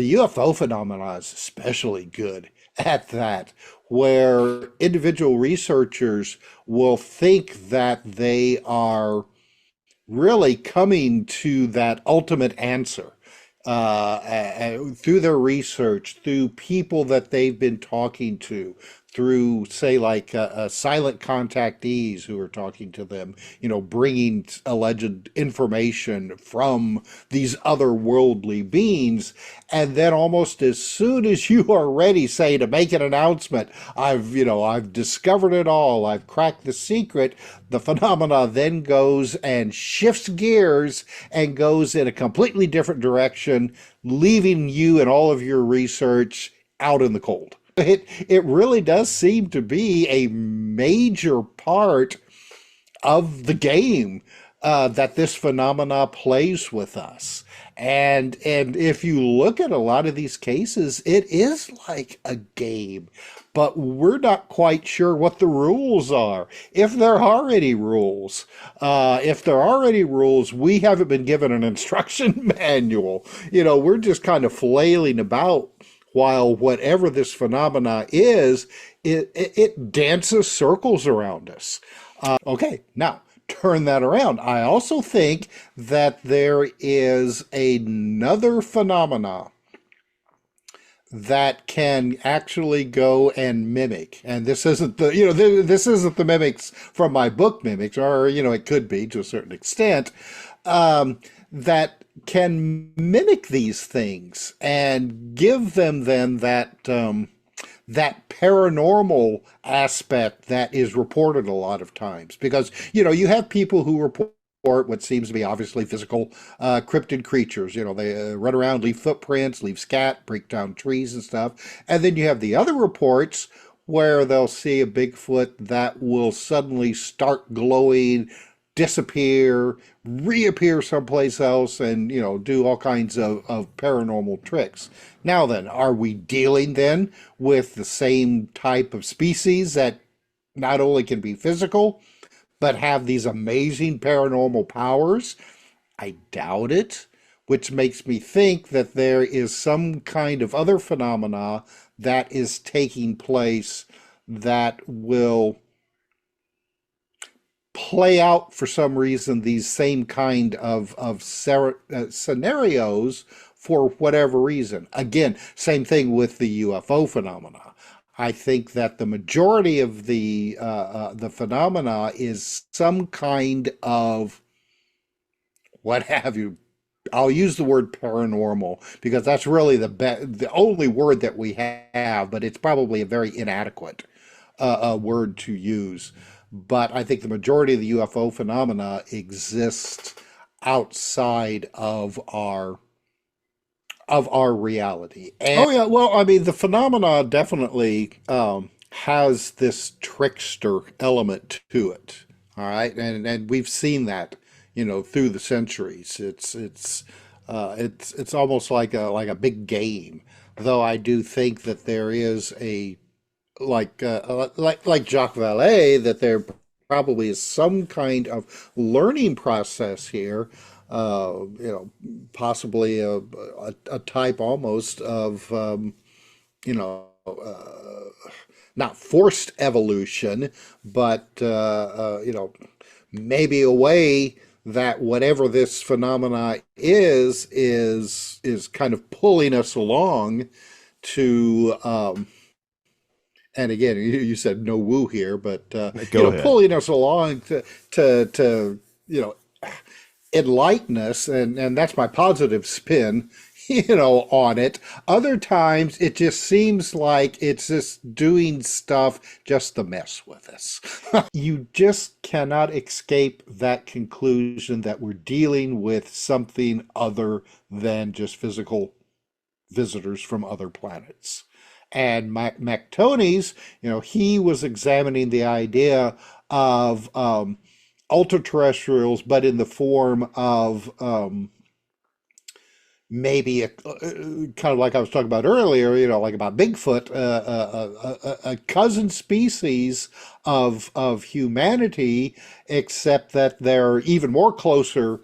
the UFO phenomena is especially good at that, where individual researchers will think that they are really coming to that ultimate answer through their research, through people that they've been talking to, through, say, like silent contactees who are talking to them, bringing alleged information from these otherworldly beings. And then almost as soon as you are ready, say, to make an announcement, I've discovered it all, I've cracked the secret, the phenomena then goes and shifts gears and goes in a completely different direction, leaving you and all of your research out in the cold. It really does seem to be a major part of the game that this phenomena plays with us. And if you look at a lot of these cases, it is like a game, but we're not quite sure what the rules are. If there are any rules, we haven't been given an instruction manual. We're just kind of flailing about while whatever this phenomena is, it dances circles around us. Okay, now turn that around. I also think that there is another phenomena that can actually go and mimic. And this isn't this isn't the mimics from my book Mimics, or it could be to a certain extent, that can mimic these things and give them then that paranormal aspect that is reported a lot of times. Because you have people who report what seems to be obviously physical cryptid creatures. They run around, leave footprints, leave scat, break down trees and stuff. And then you have the other reports where they'll see a Bigfoot that will suddenly start glowing, disappear, reappear someplace else, and do all kinds of paranormal tricks. Now then, are we dealing then with the same type of species that not only can be physical but have these amazing paranormal powers? I doubt it, which makes me think that there is some kind of other phenomena that is taking place that will play out for some reason these same kind of scenarios for whatever reason. Again, same thing with the UFO phenomena. I think that the majority of the phenomena is some kind of what have you. I'll use the word paranormal because that's really the only word that we have, but it's probably a very inadequate word to use. But I think the majority of the UFO phenomena exist outside of our reality. And oh yeah, well, I mean, the phenomena definitely has this trickster element to it. All right, and we've seen that, through the centuries. It's almost like a big game. Though I do think that there is a like Jacques Vallée, that there probably is some kind of learning process here, possibly a type almost of, not forced evolution, but, maybe a way that whatever this phenomena is kind of pulling us along to, and again, you said no woo here, but Go ahead. pulling us along to enlighten us, and that's my positive spin, on it. Other times, it just seems like it's just doing stuff just to mess with us. You just cannot escape that conclusion that we're dealing with something other than just physical visitors from other planets. And McTony's, he was examining the idea of ultraterrestrials, but in the form of maybe kind of like I was talking about earlier, like about Bigfoot, a cousin species of humanity, except that they're even more closer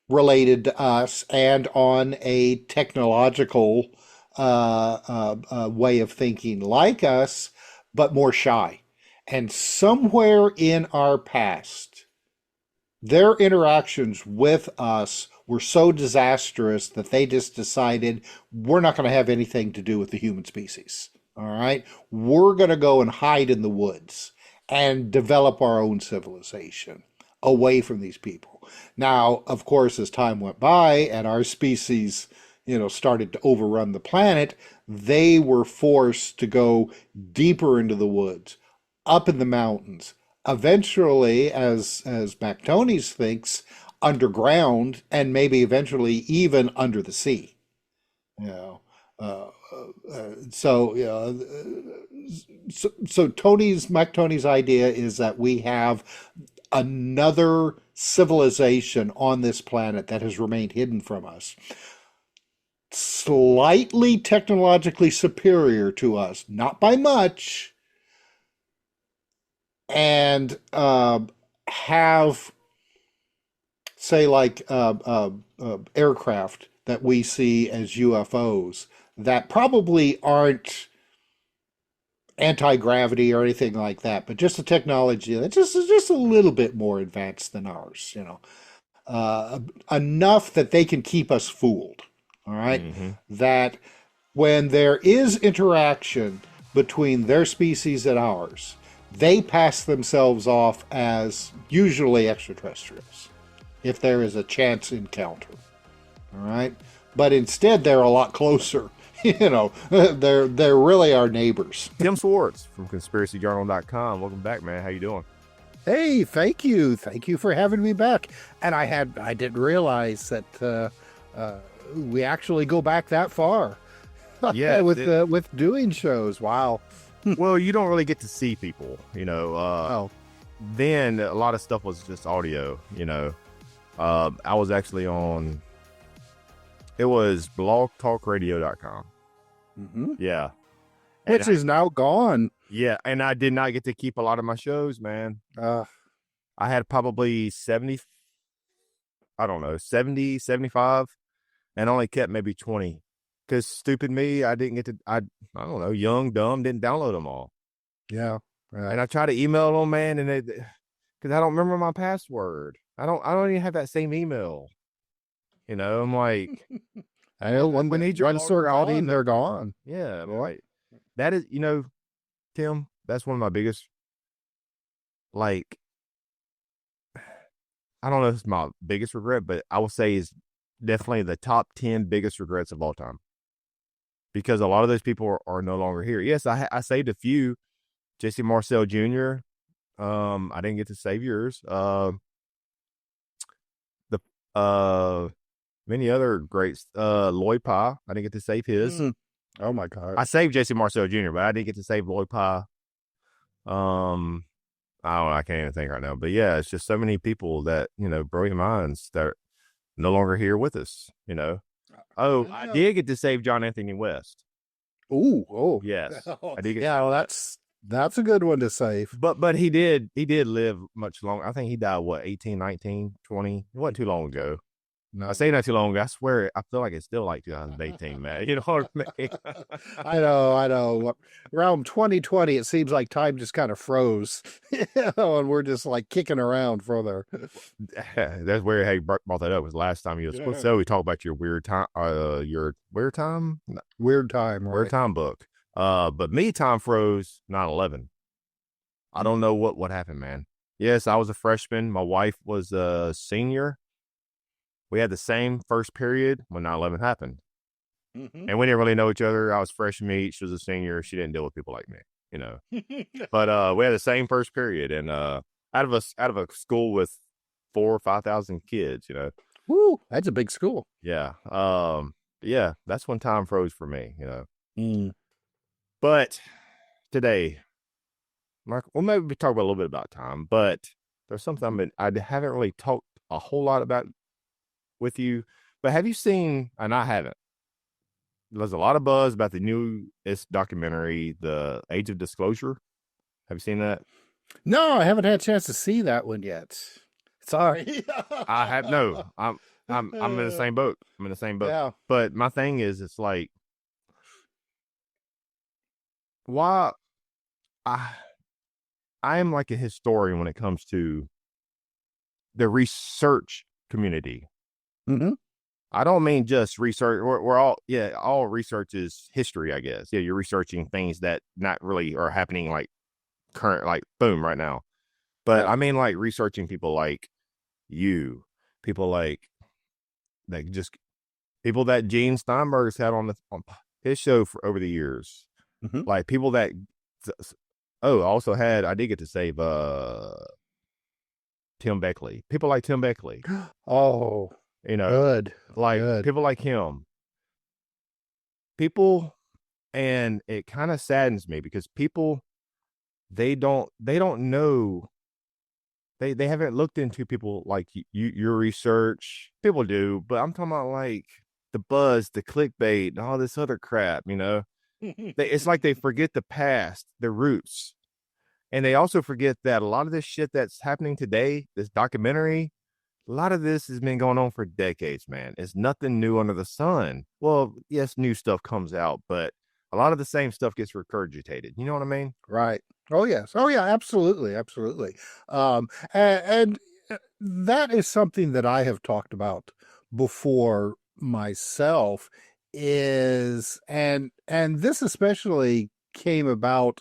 related to us and on a technological way of thinking, like us, but more shy. And somewhere in our past, their interactions with us were so disastrous that they just decided we're not going to have anything to do with the human species. All right. We're going to go and hide in the woods and develop our own civilization away from these people. Now, of course, as time went by and our species, started to overrun the planet, they were forced to go deeper into the woods, up in the mountains, eventually, as MacTony's thinks, underground, and maybe eventually even under the sea. You know, uh, so Tony's MacTony's idea is that we have another civilization on this planet that has remained hidden from us, slightly technologically superior to us, not by much, and have, say, like aircraft that we see as UFOs that probably aren't anti-gravity or anything like that, but just a technology that's just a little bit more advanced than ours, uh, enough that they can keep us fooled. All right, Mm-hmm. that when there is interaction between their species and ours, they pass themselves off as usually extraterrestrials if there is a chance encounter. All right, but instead they're a lot closer. They're really our neighbors. Tim Swartz from conspiracyjournal.com. Welcome back, man. How you doing? Hey, thank you for having me back. And I didn't realize that we actually go back that far. Yeah. With doing shows. Wow. Well, you don't really get to see people, Oh, then a lot of stuff was just audio. I was actually on, it was blogtalkradio.com. mm-hmm. Yeah. Which is now gone. Yeah. And I did not get to keep a lot of my shows, man. I had probably 70, I don't know, 70, 75, and only kept maybe 20. Because stupid me, I didn't get to, I don't know, young, dumb, didn't download them all. Yeah. And I tried to email them, man, and because I don't remember my password. I don't even have that same email. I'm like, I know we need your once they're out, they're gone. Yeah, I'm like, that is, Tim, that's one of my biggest, like, I don't know if it's my biggest regret, but I will say is definitely the top 10 biggest regrets of all time. Because a lot of those people are no longer here. Yes, I saved a few. Jesse Marcel Jr. I didn't get to save yours. The many other greats. Lloyd Pye, I didn't get to save his. Oh my God. I saved Jesse Marcel Jr., but I didn't get to save Lloyd Pye. I don't know, I can't even think right now. But yeah, it's just so many people that, brilliant minds that are no longer here with us, Oh, I did get to save John Anthony West. Oh, yes. I did get yeah, well, that's a good one to save. But he did live much longer. I think he died, 18, 19, 20. It wasn't too long ago. No. I say not too long ago. I swear, I feel like it's still like 2018, man. You know what I mean? I know. Around 2020, it seems like time just kind of froze, and we're just like kicking around further. That's where hey brought that up. Was last time you was supposed to. We talked about your weird time, weird time book. But me, time froze 9/11. I don't know what happened, man. Yes, I was a freshman. My wife was a senior. We had the same first period when 9/11 happened. Mm-hmm. And we didn't really know each other. I was fresh meat. She was a senior. She didn't deal with people like me, But we had the same first period. And out of a school with 4,000 or 5,000 kids, Woo, that's a big school. Yeah. Yeah, that's when time froze for me, Mm. But today, Mark, well, maybe we talk about a little bit about time, but there's something I haven't really talked a whole lot about with you. But have you seen, and I haven't, there's a lot of buzz about the newest documentary, The Age of Disclosure. Have you seen that? No, I haven't had a chance to see that one yet. Sorry. I have no. I'm in the same boat. I'm in the same boat. Yeah. But my thing is, it's like, why I I am like a historian when it comes to the research community. Hmm. I don't mean just research. We're all, yeah, all research is history, I guess. Yeah, you're researching things that not really are happening like current, like boom, right now. But Yeah. I mean like researching people like you, people like just people that Gene Steinberg's had on his show for over the years. Hmm. Like people that, oh, also had, I did get to save Tim Beckley. People like Tim Beckley, Oh, you know, good, like good. people like him. People, and it kind of saddens me because people, they don't know, they haven't looked into people like your research. People do, but I'm talking about like the buzz, the clickbait, and all this other crap, it's like they forget the past, the roots. And they also forget that a lot of this shit that's happening today, this documentary, a lot of this has been going on for decades, man. It's nothing new under the sun. Well, yes, new stuff comes out, but a lot of the same stuff gets regurgitated. You know what I mean? Right. Oh yes. Oh yeah. Absolutely. Absolutely. And that is something that I have talked about before myself. And this especially came about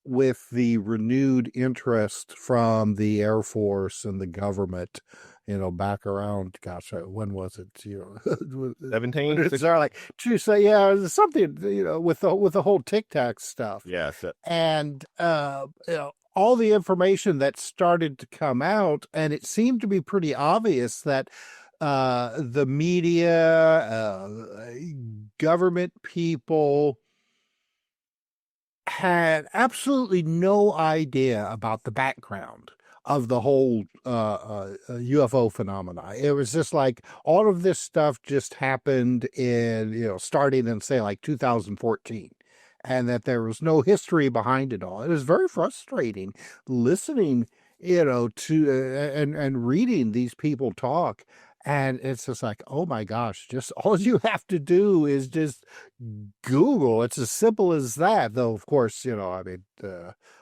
with the renewed interest from the Air Force and the government, back around, gosh, when was it? When 17, did it start? Like, to say, yeah, it was something, with the whole Tic Tac stuff, yeah, so, and all the information that started to come out, and it seemed to be pretty obvious that the media, government people had absolutely no idea about the background of the whole UFO phenomena. It was just like all of this stuff just happened starting in, say, like 2014, and that there was no history behind it all. It was very frustrating listening, to and reading these people talk. And it's just like, oh my gosh, just all you have to do is just Google. It's as simple as that. Though, of course, I mean,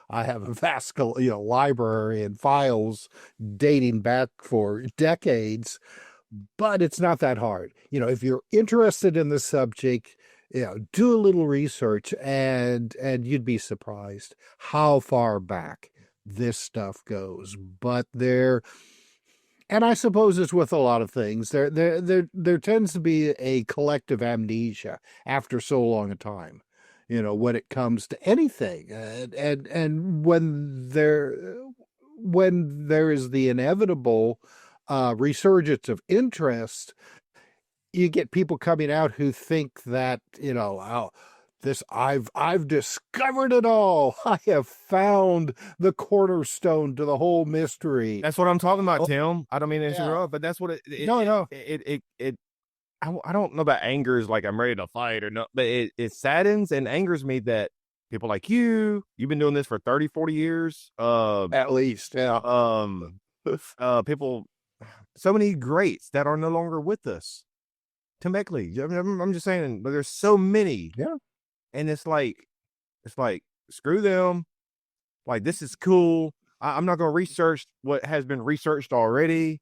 I have a vast, library and files dating back for decades, but it's not that hard. If you're interested in the subject, do a little research, and you'd be surprised how far back this stuff goes. But and I suppose it's with a lot of things. There tends to be a collective amnesia after so long a time, when it comes to anything, and when there is the inevitable resurgence of interest, you get people coming out who think that, oh, this, I've discovered it all. I have found the cornerstone to the whole mystery. that's what I'm talking about, Oh, Tim. I don't mean to yeah. interrupt, but that's what No, no. I don't know about anger is like I'm ready to fight or not, but it saddens and angers me that people like you've been doing this for 30, 40 years. At least, yeah. Um, People, so many greats that are no longer with us. Tim Beckley, I'm just saying, but there's so many, Yeah. and it's like screw them. Like this is cool. I'm not going to research what has been researched already.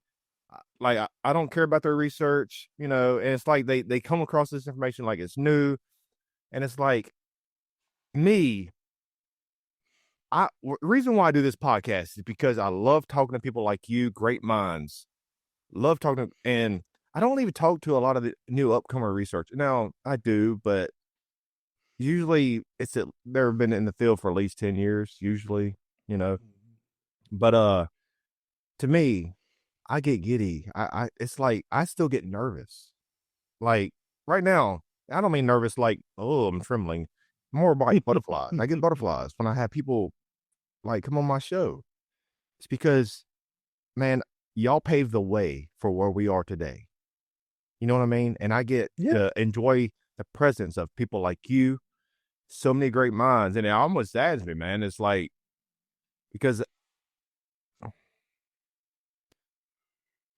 Like I don't care about their research, and it's like they come across this information like it's new, and it's like me. Reason why I do this podcast is because I love talking to people like you, great minds. Love talking to, and I don't even talk to a lot of the new upcomer research. Now I do, but usually they've been in the field for at least 10 years, usually, you know. But to me, I get giddy. It's like I still get nervous. Like right now, I don't mean nervous like, oh, I'm trembling. More like butterflies. I get butterflies when I have people like come on my show. It's because, man, y'all paved the way for where we are today. You know what I mean? And I get Yeah. to enjoy the presence of people like you, so many great minds. And it almost saddens me, man. It's like, because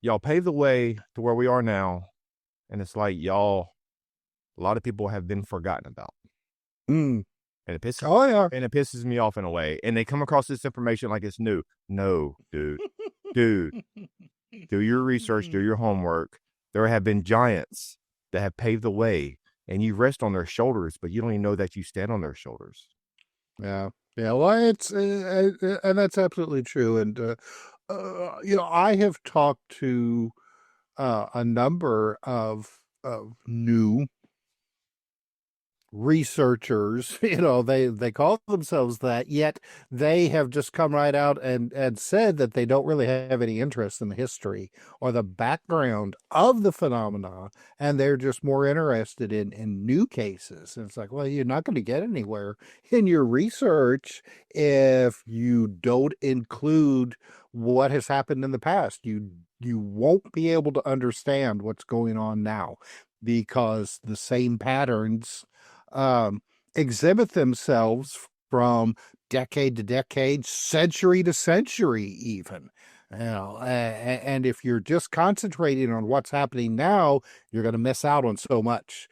y'all paved the way to where we are now. And it's like, y'all, a lot of people have been forgotten about. Mm. and Oh yeah. it pisses me off in a way. And they come across this information like it's new. No, dude, do your research, do your homework. There have been giants that have paved the way, and you rest on their shoulders, but you don't even know that you stand on their shoulders. Yeah. Yeah. Well, it's and that's absolutely true. And I have talked to a number of new researchers. They call themselves that, yet they have just come right out and said that they don't really have any interest in the history or the background of the phenomena, and they're just more interested in new cases. And it's like, well, you're not going to get anywhere in your research if you don't include what has happened in the past. You won't be able to understand what's going on now, because the same patterns um, exhibit themselves from decade to decade, century to century, even. And if you're just concentrating on what's happening now, you're going to miss out on so much.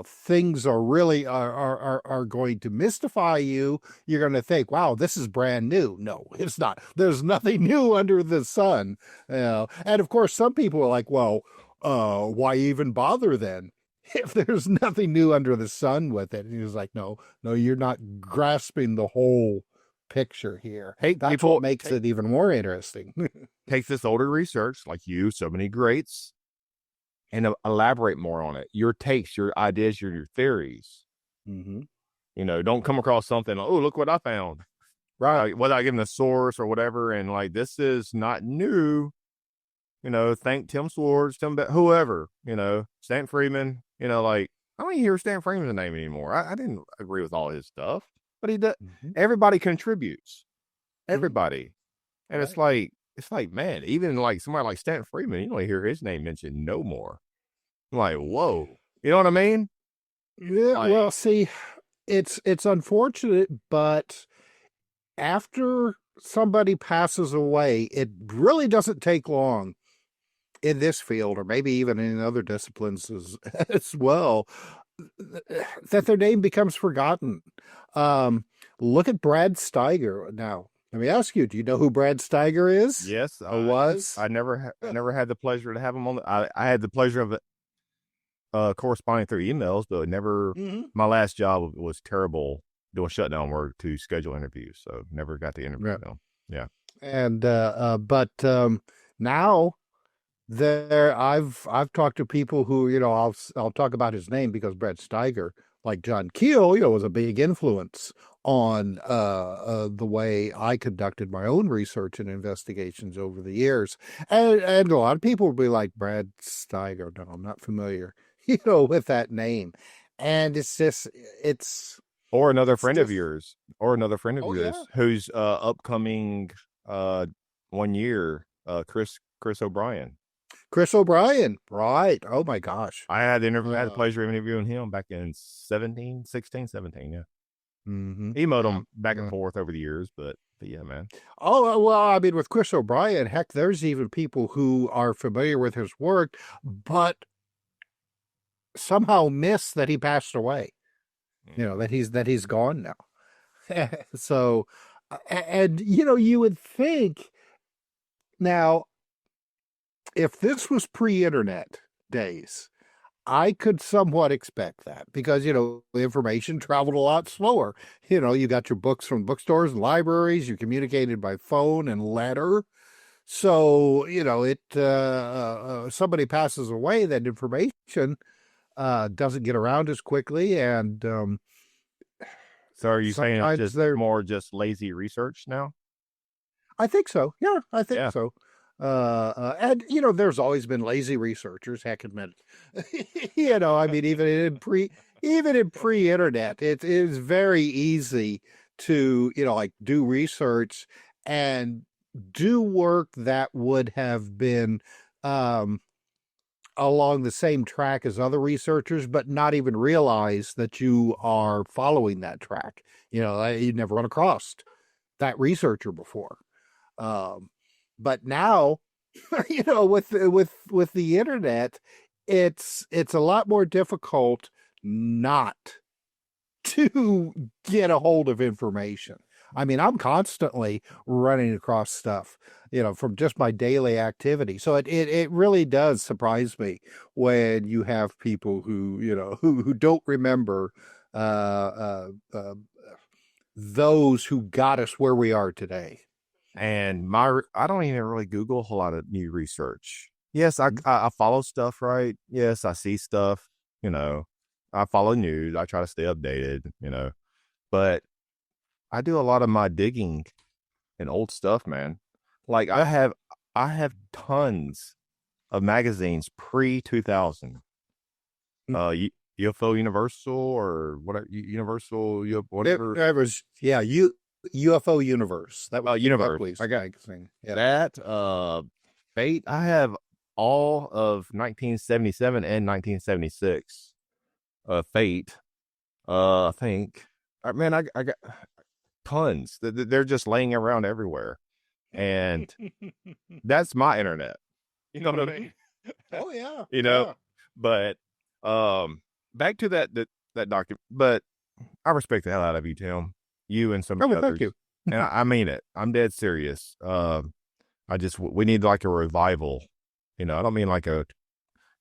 Things are really are going to mystify you. You're going to think, "Wow, this is brand new." No, it's not. There's nothing new under the sun. And of course, some people are like, "Well, why even bother then?" If there's nothing new under the sun with it. And he was like, no, you're not grasping the whole picture here. Hey, That's people, what makes it even more interesting. take this older research, like you, so many greats, and elaborate more on it. Your takes, your ideas, your theories. Mm-hmm. Don't come across something, oh, look what I found. Right. Without giving a source or whatever. And like, this is not new. Thank Tim Swartz, whoever, Stan Freeman, like, I don't even hear Stan Freeman's name anymore. I didn't agree with all his stuff, but he does. Mm-hmm. Everybody contributes. Everybody. Mm-hmm. And right. it's like, man, even like somebody like Stan Freeman, you don't hear his name mentioned no more. I'm like, whoa. You know what I mean? Yeah. Like, Well, see, it's unfortunate, but after somebody passes away, it really doesn't take long in this field, or maybe even in other disciplines as well, that their name becomes forgotten. Look at Brad Steiger now. Let me ask you: do you know who Brad Steiger is? yes, Or was? I never had the pleasure to have him on. I had the pleasure of corresponding through emails, but never. Mm-hmm. My last job was terrible doing shutdown work to schedule interviews, so never got the interview. Yeah. Yeah, And but now I've talked to people who, I'll talk about his name because Brett Steiger, like John Keel, was a big influence on the way I conducted my own research and investigations over the years. And a lot of people will be like, Brad Steiger, no, I'm not familiar, with that name. And it's or another it's friend of just, yours, oh yeah, who's upcoming 1 year, Chris O'Brien. Chris O'Brien, right? Oh my gosh. I had the pleasure of interviewing him back in 16, 17. Yeah. Mm-hmm. Emailed Yeah. him back and forth over the years, but yeah, man. Oh, well, I mean, with Chris O'Brien, heck, there's even people who are familiar with his work, but somehow miss that he passed away. That he's gone now. So, and you would think now, if this was pre-internet days, I could somewhat expect that because, information traveled a lot slower. You got your books from bookstores and libraries, you communicated by phone and letter. So, somebody passes away, that information doesn't get around as quickly. And so are you saying it's just they're more just lazy research now? I think so. Yeah, I think so. And there's always been lazy researchers. Heck, admit it. I mean, even in pre-internet, it is very easy to like do research and do work that would have been along the same track as other researchers, but not even realize that you are following that track. You'd never run across that researcher before. But now, with the internet, it's a lot more difficult not to get a hold of information. I mean, I'm constantly running across stuff, from just my daily activity. So it really does surprise me when you have people who, who don't remember uh, those who got us where we are today. And I don't even really Google a whole lot of new research. Yes, Mhm. I follow stuff, right? Yes, I see stuff, you know. I follow news. I try to stay updated, but I do a lot of my digging in old stuff, man. Like I have tons of magazines pre 2000. UFO Universal or whatever Universal whatever It was, yeah, UFO Universe. That was Universe. Buckley's. I got thing. Yeah. That Fate. I have all of 1977 and 1976. Fate. I think. Man, I got tons. They're just laying around everywhere, and that's my internet. You know what I mean? Oh yeah, you know, yeah. but back to that document. But I respect the hell out of you, Tim. You and some of Oh, the well, thank others, you. and I mean it. I'm dead serious. We need like a revival. I don't mean like a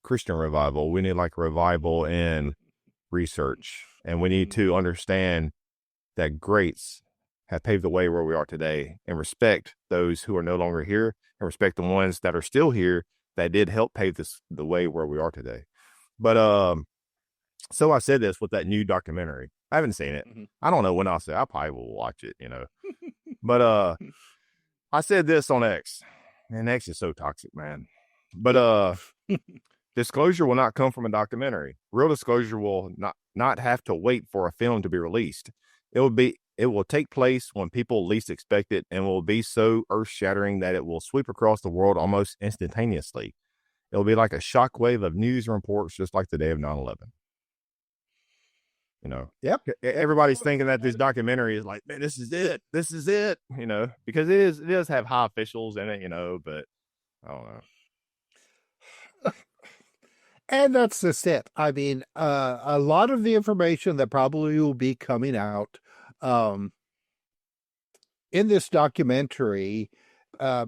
Christian revival. We need like a revival in research, and we need to understand that greats have paved the way where we are today, and respect those who are no longer here, and respect the ones that are still here that did help pave the way where we are today. But so I said this with that new documentary. I haven't seen it. Mhm. I don't know when I'll say. I probably will watch it. But I said this on X, and X is so toxic, man. But disclosure will not come from a documentary. Real disclosure will not have to wait for a film to be released. It will take place when people least expect it, and will be so earth-shattering that it will sweep across the world almost instantaneously. It will be like a shockwave of news and reports, just like the day of 9/11. Yep. Everybody's thinking that this documentary is like, man, this is it. This is it. Because it does have high officials in it. But I don't know. And that's just it. I mean, a lot of the information that probably will be coming out um, in this documentary, uh,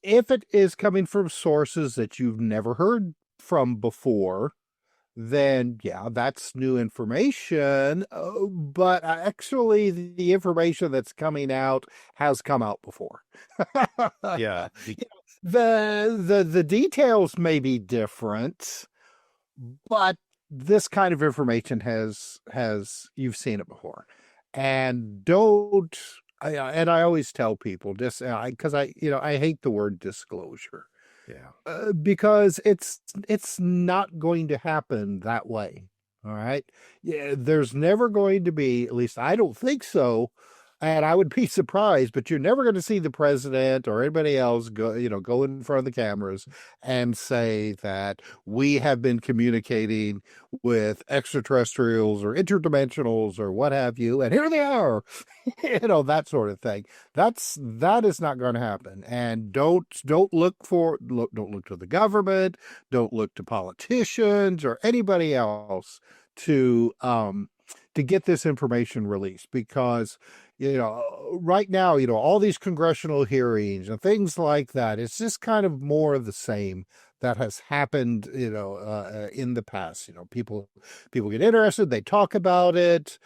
if it is coming from sources that you've never heard from before, then yeah, that's new information. But actually, the information that's coming out has come out before. Yeah. The details may be different, but this kind of information has you've seen it before, and don't. And I always tell people this because I hate the word disclosure Yeah. because it's not going to happen that way. All right. Yeah, there's never going to be, at least I don't think so. And I would be surprised, but you're never going to see the president or anybody else go in front of the cameras and say that we have been communicating with extraterrestrials or interdimensionals or what have you, and here they are, that sort of thing. That is not going to happen. And don't don't look to the government, don't look to politicians or anybody else to get this information released, because right now, all these congressional hearings and things like that, it's just kind of more of the same that has happened, in the past. People get interested, they talk about it.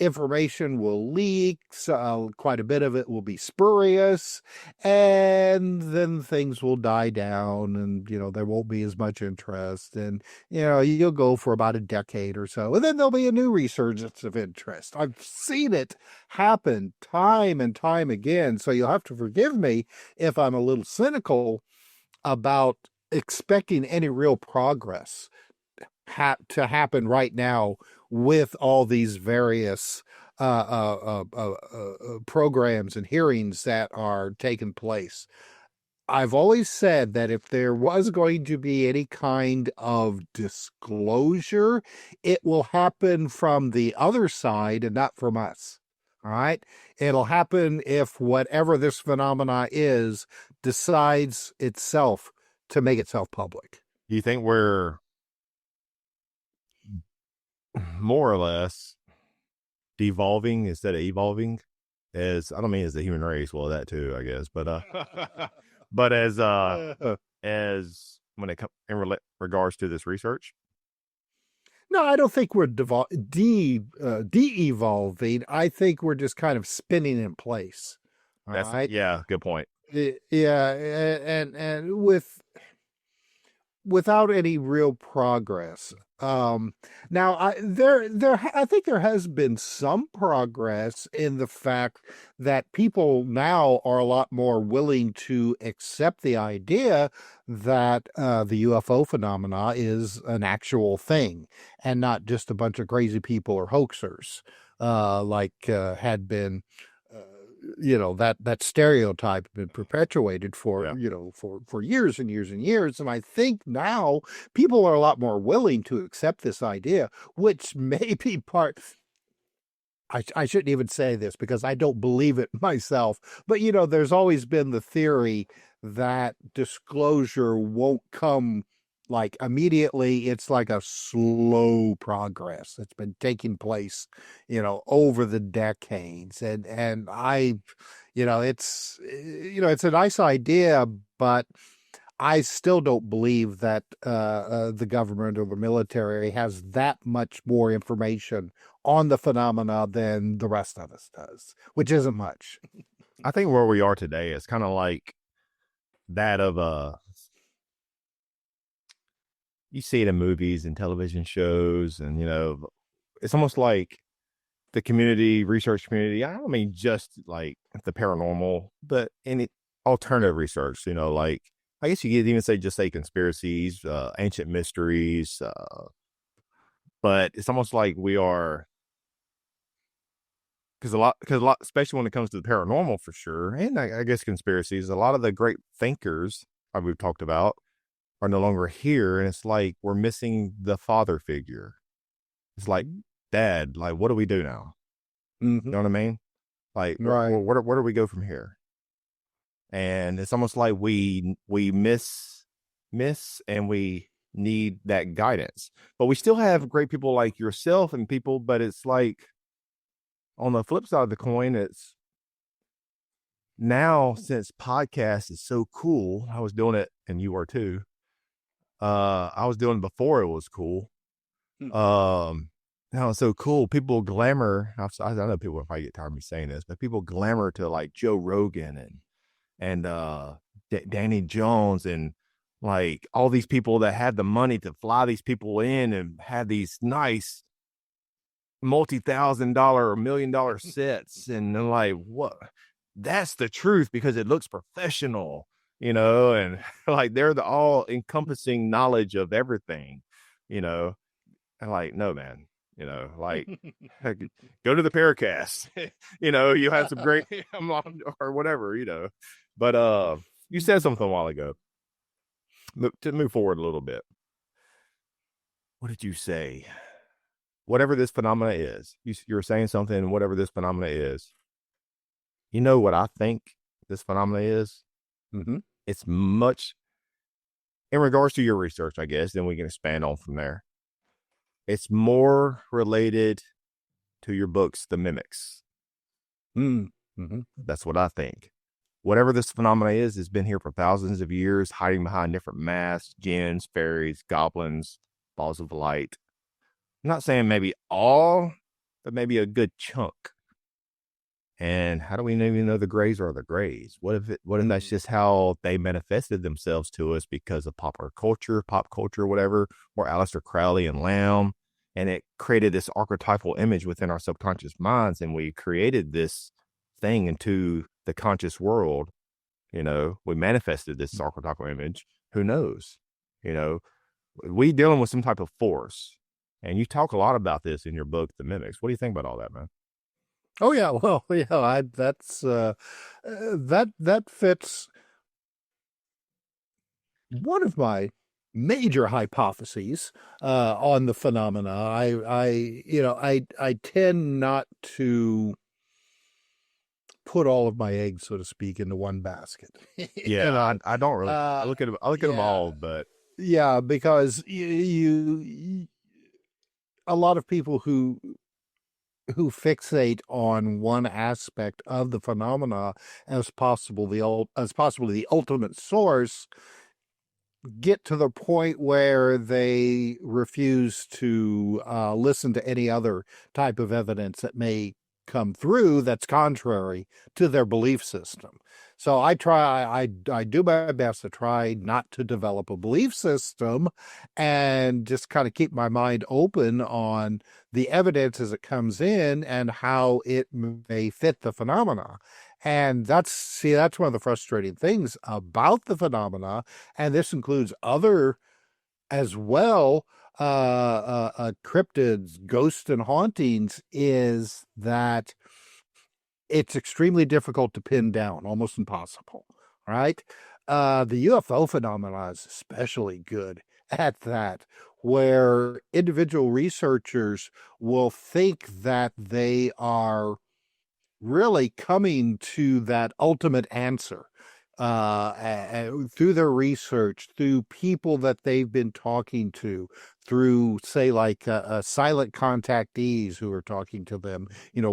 Information will leak. So, quite a bit of it will be spurious, and then things will die down, and there won't be as much interest, and you'll go for about a decade or so, and then there'll be a new resurgence of interest. I've seen it happen time and time again, so you'll have to forgive me if I'm a little cynical about expecting any real progress to happen right now with all these various programs and hearings that are taking place. I've always said that if there was going to be any kind of disclosure, it will happen from the other side and not from us. All right. It'll happen if whatever this phenomena is decides itself to make itself public. Do you think we're more or less devolving instead of evolving. As I don't mean as the human race, well that too, I guess, but but as when it comes in regards to this research. No, I don't think we're de-evolving. I think we're just kind of spinning in place. All That's right. yeah, good point. Yeah, and without any real progress. Now I think there has been some progress in the fact that people now are a lot more willing to accept the idea that the UFO phenomena is an actual thing and not just a bunch of crazy people or hoaxers, had been uh, that stereotype been perpetuated for Yeah, for years and years and years. And I think now people are a lot more willing to accept this idea, which may be part. I shouldn't even say this because I don't believe it myself, but there's always been the theory that disclosure won't come like immediately. It's like a slow progress that's been taking place, over the decades. And it's a nice idea, but I still don't believe that the government or the military has that much more information on the phenomena than the rest of us does, which isn't much. I think where we are today is kind of like that of you see it in movies and television shows, and it's almost like the community research community. I don't mean just like the paranormal, but any alternative research. Like I guess you could even say conspiracies, ancient mysteries, but it's almost like we are because a lot, especially when it comes to the paranormal, for sure, and I guess conspiracies. A lot of the great thinkers we've talked about are no longer here, and it's like we're missing the father figure. It's like, Dad, like, what do we do now? You Mm-hmm. know what I mean? Like, Right. where do we go from here? And it's almost like we miss, and we need that guidance. But we still have great people like yourself and people. But it's like on the flip side of the coin, it's now since podcast is so cool. I was doing it, and you are too. I was doing it before it was cool. Now it's so cool. People glamour. I know people will probably get tired of me saying this, but people glamour to like Joe Rogan and Danny Jones and like all these people that had the money to fly these people in and had these nice multi-$1,000 or $1 million sets, and they're like, what? That's the truth because it looks professional, and like they're the all encompassing knowledge of everything, you know. And like, no, man, like go to the Paracast, you have some great or whatever, But you said something a while ago to move forward a little bit. What did you say? Whatever this phenomena is, you're saying something. Whatever this phenomena is, you know what I think this phenomena is? Mm-hmm. It's much in regards to your research, I guess. Then we can expand on from there. It's more related to your books, The Mimics. Mm-hmm. That's what I think. Whatever this phenomena is, has been here for thousands of years, hiding behind different masks, jinns, fairies, goblins, balls of light. I'm not saying maybe all, but maybe a good chunk. And how do we even know the grays are the grays? What if that's just how they manifested themselves to us because of pop culture, whatever, or Aleister Crowley and Lamb, and it created this archetypal image within our subconscious minds, and we created this thing into the conscious world. We manifested this archetypal image. Who knows? You know, we dealing with some type of force, and you talk a lot about this in your book, The Mimics. What do you think about all that, man? Oh yeah, well, yeah, that's that fits one of my major hypotheses on the phenomena. I tend not to put all of my eggs, so to speak, into one basket. Yeah, I don't really. Uh, I look at them yeah, all, but yeah, because you a lot of people who fixate on one aspect of the phenomena as possibly the ultimate source get to the point where they refuse to listen to any other type of evidence that may come through that's contrary to their belief system. So I do my best to try not to develop a belief system and just kind of keep my mind open on the evidence as it comes in and how it may fit the phenomena. And that's one of the frustrating things about the phenomena, and this includes other as well, cryptids, ghosts, and hauntings, is that it's extremely difficult to pin down, almost impossible, right? The UFO phenomena is especially good at that, where individual researchers will think that they are really coming to that ultimate answer through their research, through people that they've been talking to, through, say, like silent contactees who are talking to them,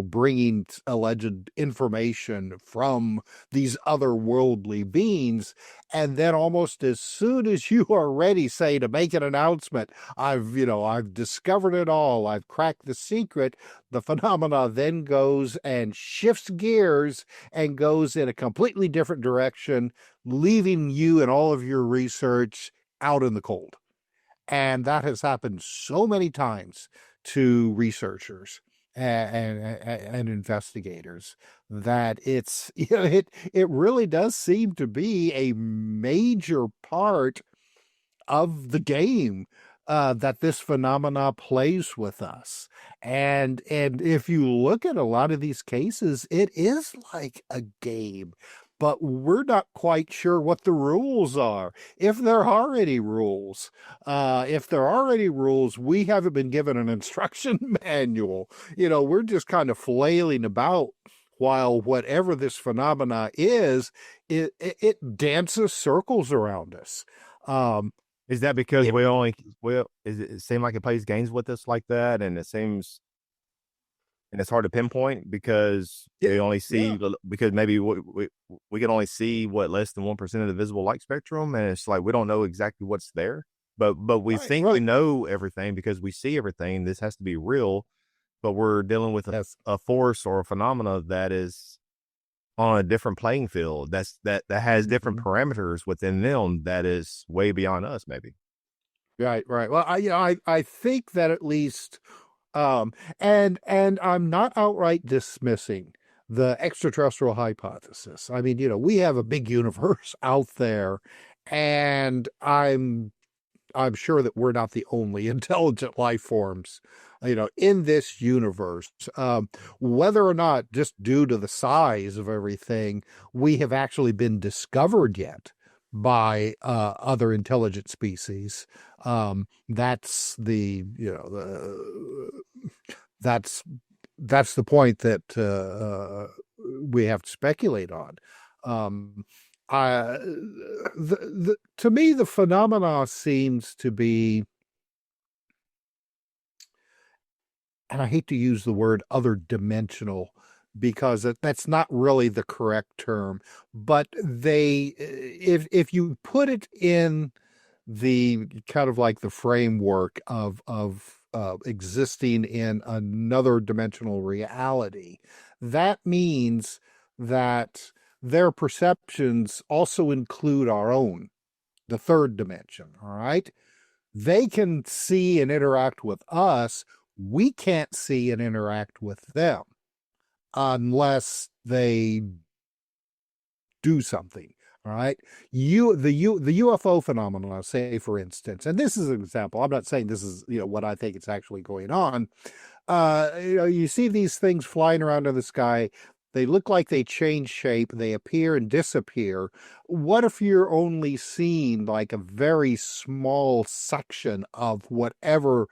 bringing alleged information from these otherworldly beings. And then almost as soon as you are ready, say, to make an announcement, I've discovered it all, I've cracked the secret, the phenomena then goes and shifts gears and goes in a completely different direction, leaving you and all of your research out in the cold. And that has happened so many times to researchers and investigators that it really does seem to be a major part of the game that this phenomena plays with us. And if you look at a lot of these cases, it is like a game, but we're not quite sure what the rules are. If there are any rules, we haven't been given an instruction manual. We're just kind of flailing about while whatever this phenomena is, it dances circles around us. Is that because is it seem like it plays games with us like that, and it's hard to pinpoint because we only see because maybe we can only see what less than 1% of the visible light spectrum, and it's like we don't know exactly what's there, but we think we know everything because we see everything. This has to be real, but we're dealing with a force or a phenomena that is on a different playing field that has different parameters within them that is way beyond us, maybe. Right. Well, I think that at least, and I'm not outright dismissing the extraterrestrial hypothesis. I mean, we have a big universe out there, and I'm sure that we're not the only intelligent life forms, in this universe. Whether or not, just due to the size of everything, we have actually been discovered yet by other intelligent species. That's that's the point that we have to speculate on. To me, the phenomena seems to be, and I hate to use the word other dimensional because that's not really the correct term, but if you put it in the kind of like the framework of existing in another dimensional reality, that means that their perceptions also include our own, the third dimension. All right. They can see and interact with us. We can't see and interact with them unless they do something. All right. The UFO phenomenon, say, for instance, and this is an example. I'm not saying this is, what I think is actually going on. You see these things flying around in the sky. They look like they change shape. They appear and disappear. What if you're only seeing like a very small section of whatever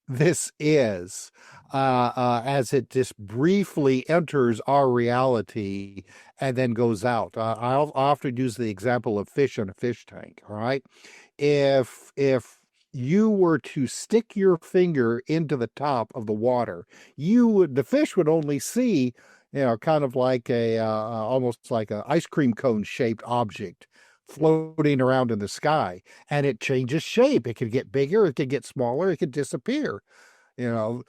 this is, as it just briefly enters our reality and then goes out? I'll often use the example of fish in a fish tank. All right. If you were to stick your finger into the top of the water, the fish would only see, kind of like almost like a ice cream cone shaped object floating around in the sky, and it changes shape. It could get bigger, it could get smaller, it could disappear. You know,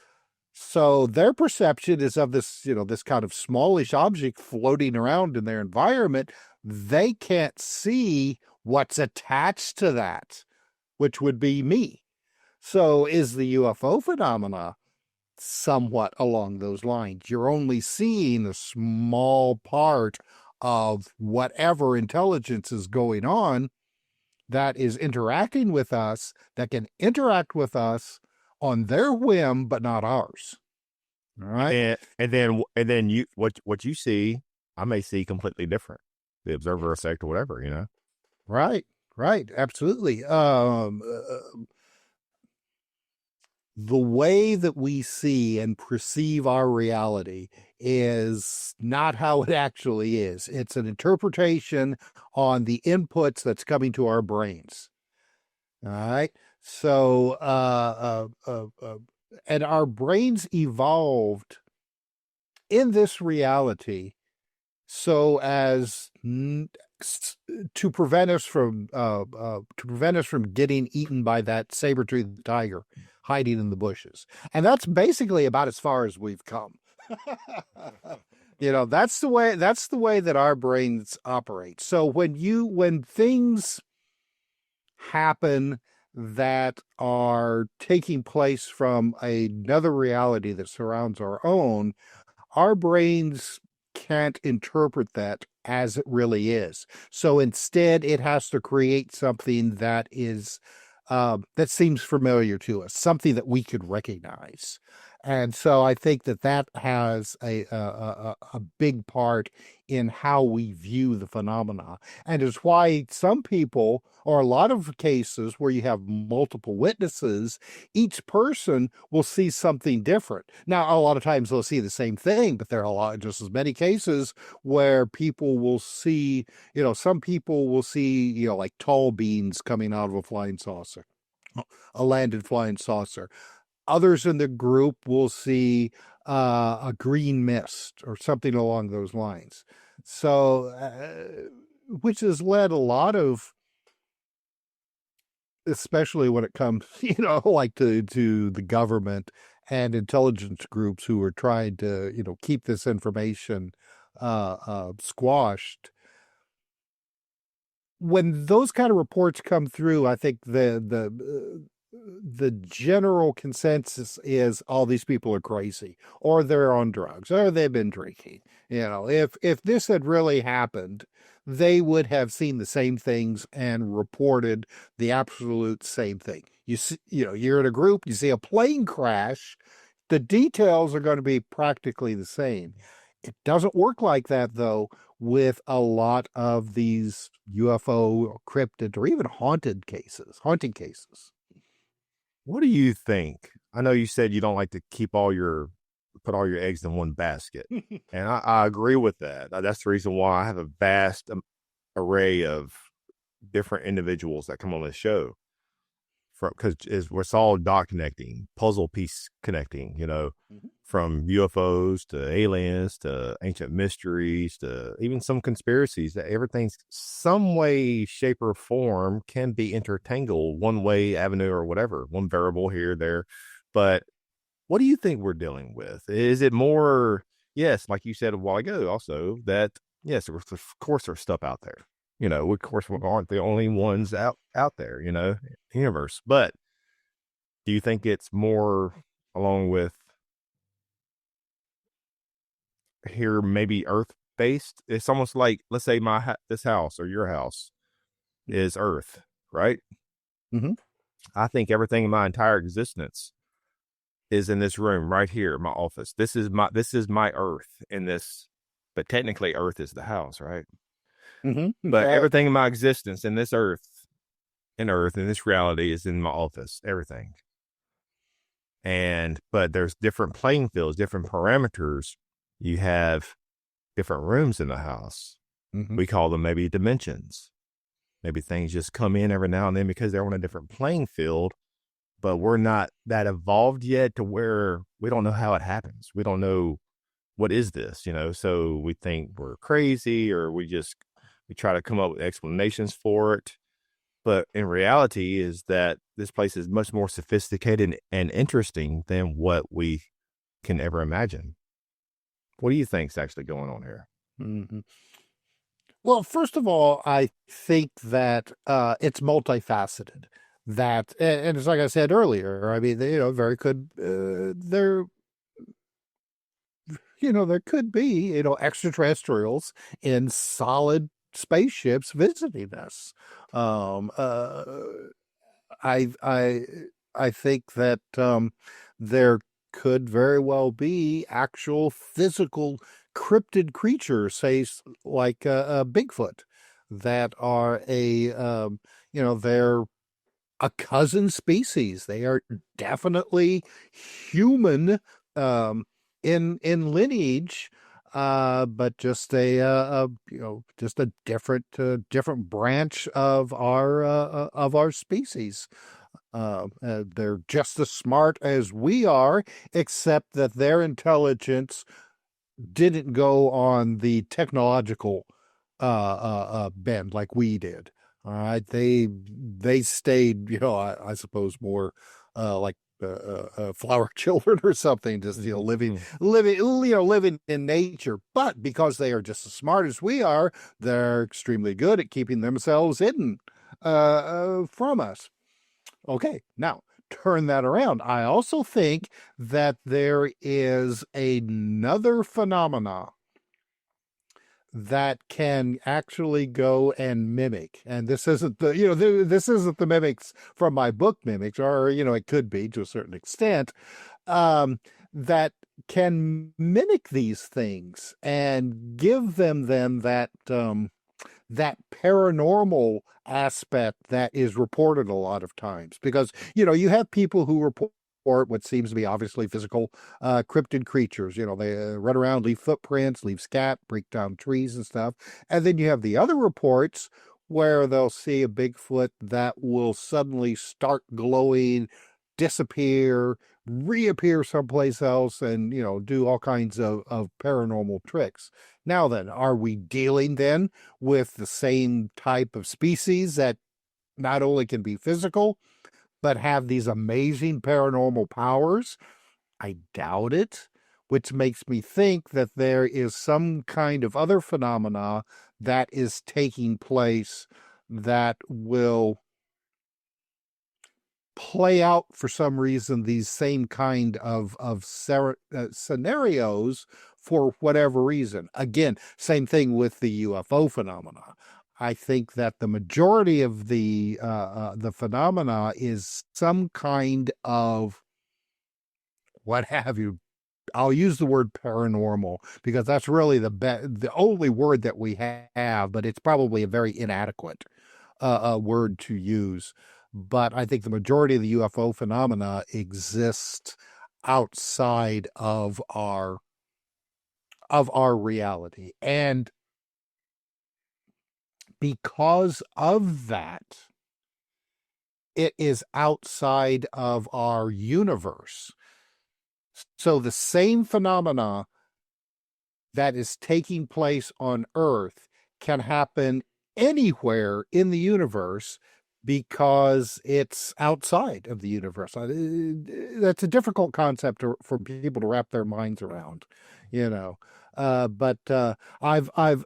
so their perception is of this, this kind of smallish object floating around in their environment. They can't see what's attached to that, which would be me. So is the UFO phenomena somewhat along those lines? You're only seeing a small part of whatever intelligence is going on that is interacting with us, that can interact with us on their whim, but not ours. All right. And then you what you see, I may see completely different. The observer effect or whatever. Right. Right. Absolutely. The way that we see and perceive our reality is not how it actually is. It's an interpretation on the inputs that's coming to our brains. All right. So, and our brains evolved in this reality so as to prevent us from getting eaten by that saber-toothed tiger hiding in the bushes. And that's basically about as far as we've come. That's the way that our brains operate. So when things happen that are taking place from another reality that surrounds our own, our brains can't interpret that as it really is. So instead, it has to create something that is that seems familiar to us, something that we could recognize. And so I think that has a big part in how we view the phenomena, and is why some people, or a lot of cases where you have multiple witnesses, each person will see something different. Now, a lot of times they'll see the same thing, but there are just as many cases where people will see, some people will see, like tall beans coming out of a flying saucer, a landed flying saucer. Others in the group will see a green mist or something along those lines. So, which has led a lot of, especially when it comes, like to the government and intelligence groups who are trying to, keep this information squashed. When those kind of reports come through, I think the general consensus is all these people are crazy, or they're on drugs, or they've been drinking. If this had really happened, they would have seen the same things and reported the absolute same thing. You see, you're in a group, you see a plane crash, the details are going to be practically the same. It doesn't work like that, though, with a lot of these UFO, cryptid, or even haunting cases. What do you think? I know you said you don't like to put all your eggs in one basket, and I agree with that. That's the reason why I have a vast array of different individuals that come on this show, because we're all dot connecting, puzzle piece connecting. From UFOs to aliens to ancient mysteries to even some conspiracies, that everything's some way, shape, or form can be intertangled one way, avenue, or whatever, one variable here, there. But what do you think we're dealing with? Is it more, yes, like you said a while ago, also, that, yes, of course there's stuff out there. Of course we aren't the only ones out there, universe. But do you think it's more along with here, maybe earth based? It's almost like, let's say this house or your house is earth, right? Mm-hmm. I think everything in my entire existence is in this room right here, my office. This is my earth in this, but technically earth is the house, right? Mm-hmm. But everything in my existence in this earth, in this reality, is in my office, everything. But there's different playing fields, different parameters. You have different rooms in the house. Mm-hmm. We call them maybe dimensions. Maybe things just come in every now and then because they're on a different playing field. but we're not that evolved yet to where we don't know how it happens. We don't know what is this, so we think we're crazy, or we try to come up with explanations for it. But in reality is that this place is much more sophisticated and interesting than what we can ever imagine. What do you think's actually going on here? Hmm. Well, first of all, I think that it's multifaceted. And it's like I said earlier. I mean, very could there could be extraterrestrials in solid spaceships visiting us. Um, uh, I I I think that there could very well be actual physical cryptid creatures, say like Bigfoot, that are they're a cousin species. They are definitely human um, in lineage, but just just a different branch of our species. They're just as smart as we are, except that their intelligence didn't go on the technological bend like we did. All right, they stayed, I suppose more like flower children or something, just living in nature. But because they are just as smart as we are, they're extremely good at keeping themselves hidden from us. Okay, now turn that around. I also think that there is another phenomena that can actually go and mimic. And this isn't this isn't the mimics from my book mimics, or it could be to a certain extent, that can mimic these things and give them then that paranormal aspect that is reported a lot of times, because you have people who report what seems to be obviously physical cryptid creatures. They run around, leave footprints, leave scat, break down trees and stuff. And then you have the other reports where they'll see a Bigfoot that will suddenly start glowing, disappear, reappear someplace else, and do all kinds of paranormal tricks. Now then, are we dealing then with the same type of species that not only can be physical, but have these amazing paranormal powers? I doubt it, which makes me think that there is some kind of other phenomena that is taking place that will play out for some reason these same kind of scenarios for whatever reason. Again, same thing with the UFO phenomena. I think that the majority of the phenomena is some kind of what have you. I'll use the word paranormal because that's really the only word that we have, but it's probably a very inadequate word to use. But I think the majority of the UFO phenomena exist outside of our reality. And because of that, it is outside of our universe. So the same phenomena that is taking place on Earth can happen anywhere in the universe because it's outside of the universe. That's a difficult concept for people to wrap their minds around, you know. But I've I've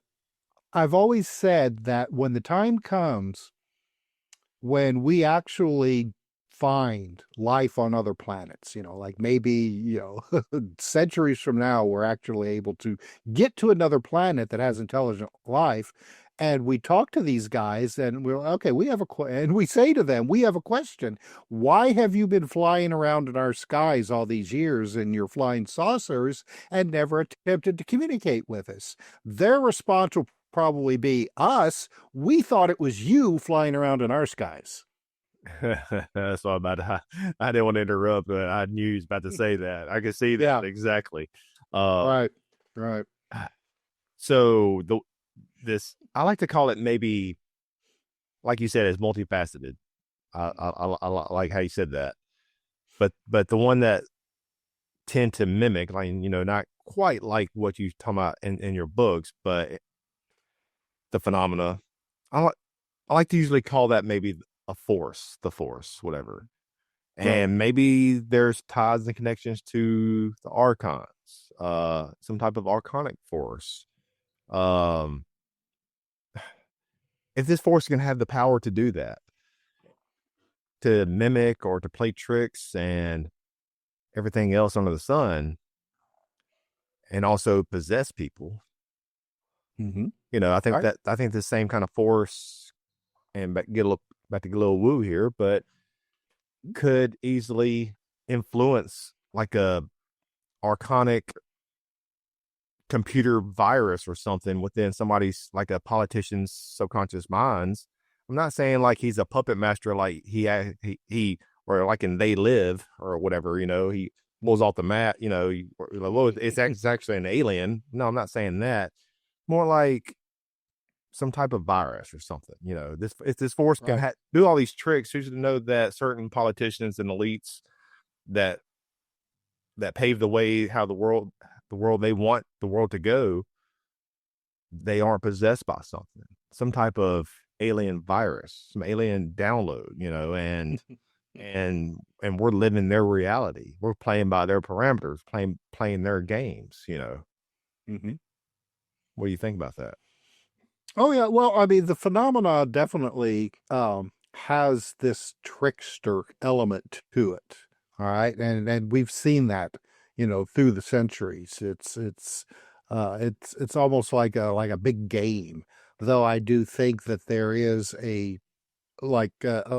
I've always said that when the time comes when we actually find life on other planets, like maybe, centuries from now, we're actually able to get to another planet that has intelligent life. And we talk to these guys and we're okay, and we say to them, we have a question. Why have you been flying around in our skies all these years in your flying saucers and never attempted to communicate with us? Their response will probably be us. We thought it was you flying around in our skies. That's all about. I didn't want to interrupt, but I knew he was about to say that. I could see that Yeah. exactly. Uh, Right. Right. so this I like to call it, maybe, like you said, is multifaceted. I like how you said that. but the one that tend to mimic, like, not quite like what you talk about in your books, but the phenomena, I like I like to usually call that maybe a force, the force, whatever. Right. And maybe there's ties and connections to the archons, some type of archonic force. Um, if this force can have the power to do that, to mimic or to play tricks and everything else under the sun, and also possess people, Mm-hmm. Right. I think the same kind of force, and back to get a little woo here, but could easily influence like a archonic computer virus or something within somebody's, like a politician's subconscious minds. I'm not saying like he's a puppet master, like he or like in They Live or whatever, he pulls off the mat, well, it's actually an alien. No, I'm not saying that. More like some type of virus or something. This if this force can Right. do all these tricks, who's to know that certain politicians and elites that pave the way, how the world they want the world to go, they aren't possessed by some type of alien virus, some alien download, and we're living their reality. We're playing by their parameters, playing their games. Mm-hmm. What do you think about that? Oh yeah, well, I mean, the phenomena definitely has this trickster element to it. All right, and we've seen that, through the centuries. It's almost like a big game. Though I do think that there is a like Jacques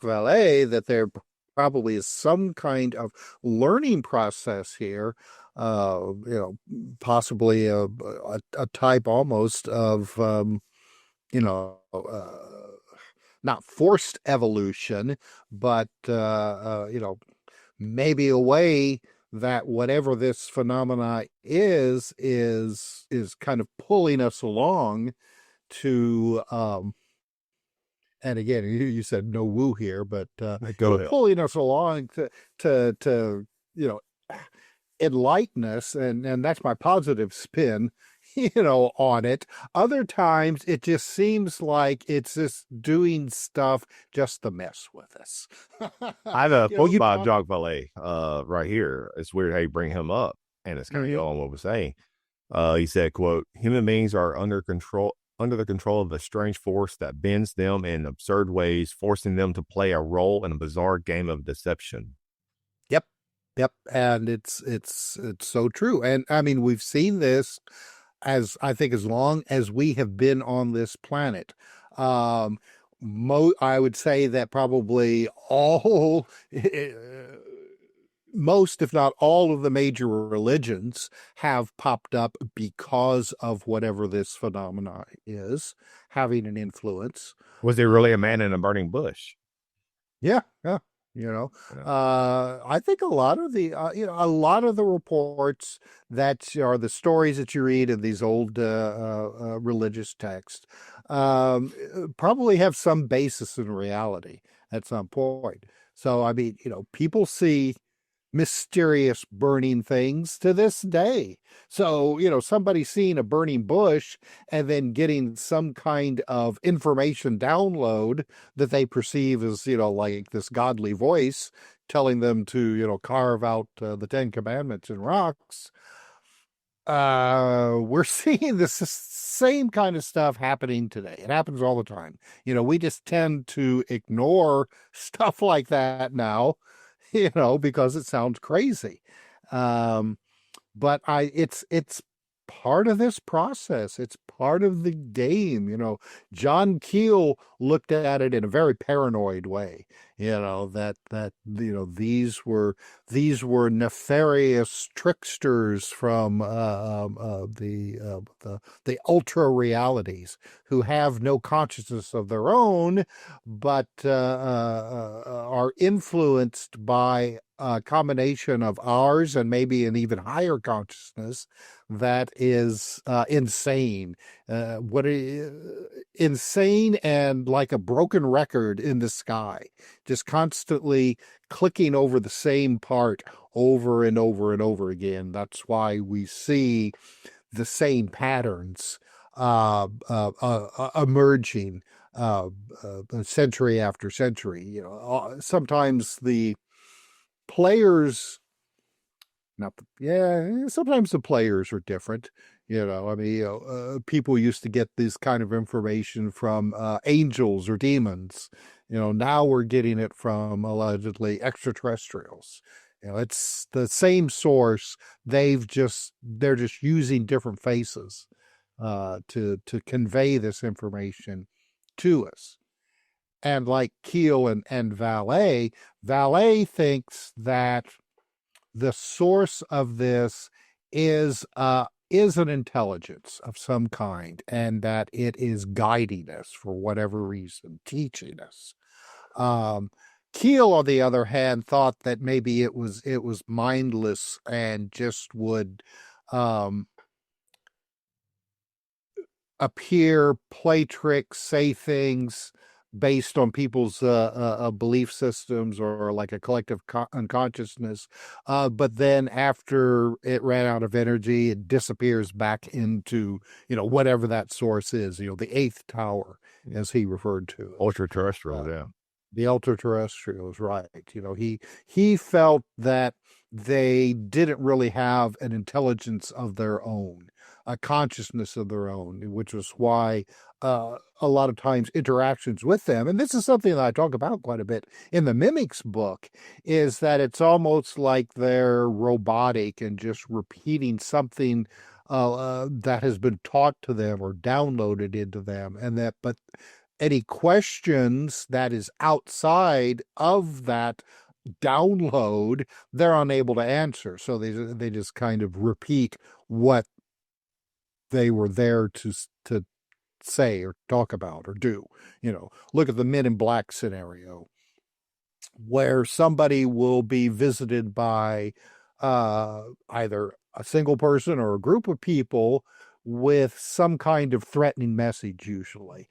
Vallée, that there probably is some kind of learning process here, possibly a type almost of not forced evolution, but maybe a way that whatever this phenomena is kind of pulling us along to and again, you said no woo here, but Go ahead. pulling us along to enlighten us, and that's my positive spin, on it. Other times, it just seems like it's just doing stuff just to mess with us. I have a quote You by talk. Jacques Vallée right here. It's weird how you bring him up, and it's kind of Mhm. on what we're saying. He said, quote, human beings are under the control of a strange force that bends them in absurd ways, forcing them to play a role in a bizarre game of deception. Yep, yep, and it's so true. And I mean, we've seen this as I think as long as we have been on this planet. Um, I would say that probably all, most, if not all, of the major religions have popped up because of whatever this phenomena is having an influence. Was there really a man in a burning bush? Yeah, yeah. You know, I think a lot of the reports that are the stories that you read in these old religious texts probably have some basis in reality at some point. So, I mean, people see mysterious burning things to this day. So, somebody seeing a burning bush and then getting some kind of information download that they perceive as, like this godly voice telling them to, carve out the Ten Commandments in rocks. We're seeing this same kind of stuff happening today. It happens all the time. We just tend to ignore stuff like that now, because it sounds crazy. Um, but it's part of this process. It's part of the game. John Keel looked at it in a very paranoid way. That these were nefarious tricksters from the ultra realities who have no consciousness of their own, but are influenced by combination of ours and maybe an even higher consciousness that is insane. What insane and like a broken record in the sky, just constantly clicking over the same part over and over and over again. That's why we see the same patterns emerging century after century. Sometimes the players, not yeah, sometimes the players are different. I mean, people used to get this kind of information from angels or demons. Now we're getting it from allegedly extraterrestrials. It's the same source. They're just using different faces to convey this information to us. And like Keel and Valet thinks that the source of this is an intelligence of some kind, and that it is guiding us for whatever reason, teaching us. Keel, on the other hand, thought that maybe it was mindless and just would appear, play tricks, say things based on people's belief systems or like a collective unconsciousness. But then after it ran out of energy, it disappears back into, whatever that source is, the eighth tower, as he referred to it. Ultra-terrestrial, yeah. The ultra-terrestrials, right. He felt that they didn't really have an intelligence of their own, a consciousness of their own, which was why a lot of times interactions with them, and this is something that I talk about quite a bit in the Mimics book, is that it's almost like they're robotic and just repeating something that has been taught to them or downloaded into them, but any questions that is outside of that download, they're unable to answer. So they just kind of repeat what they were there to say or talk about or do. Look at the Men in Black scenario, where somebody will be visited by either a single person or a group of people with some kind of threatening message, usually.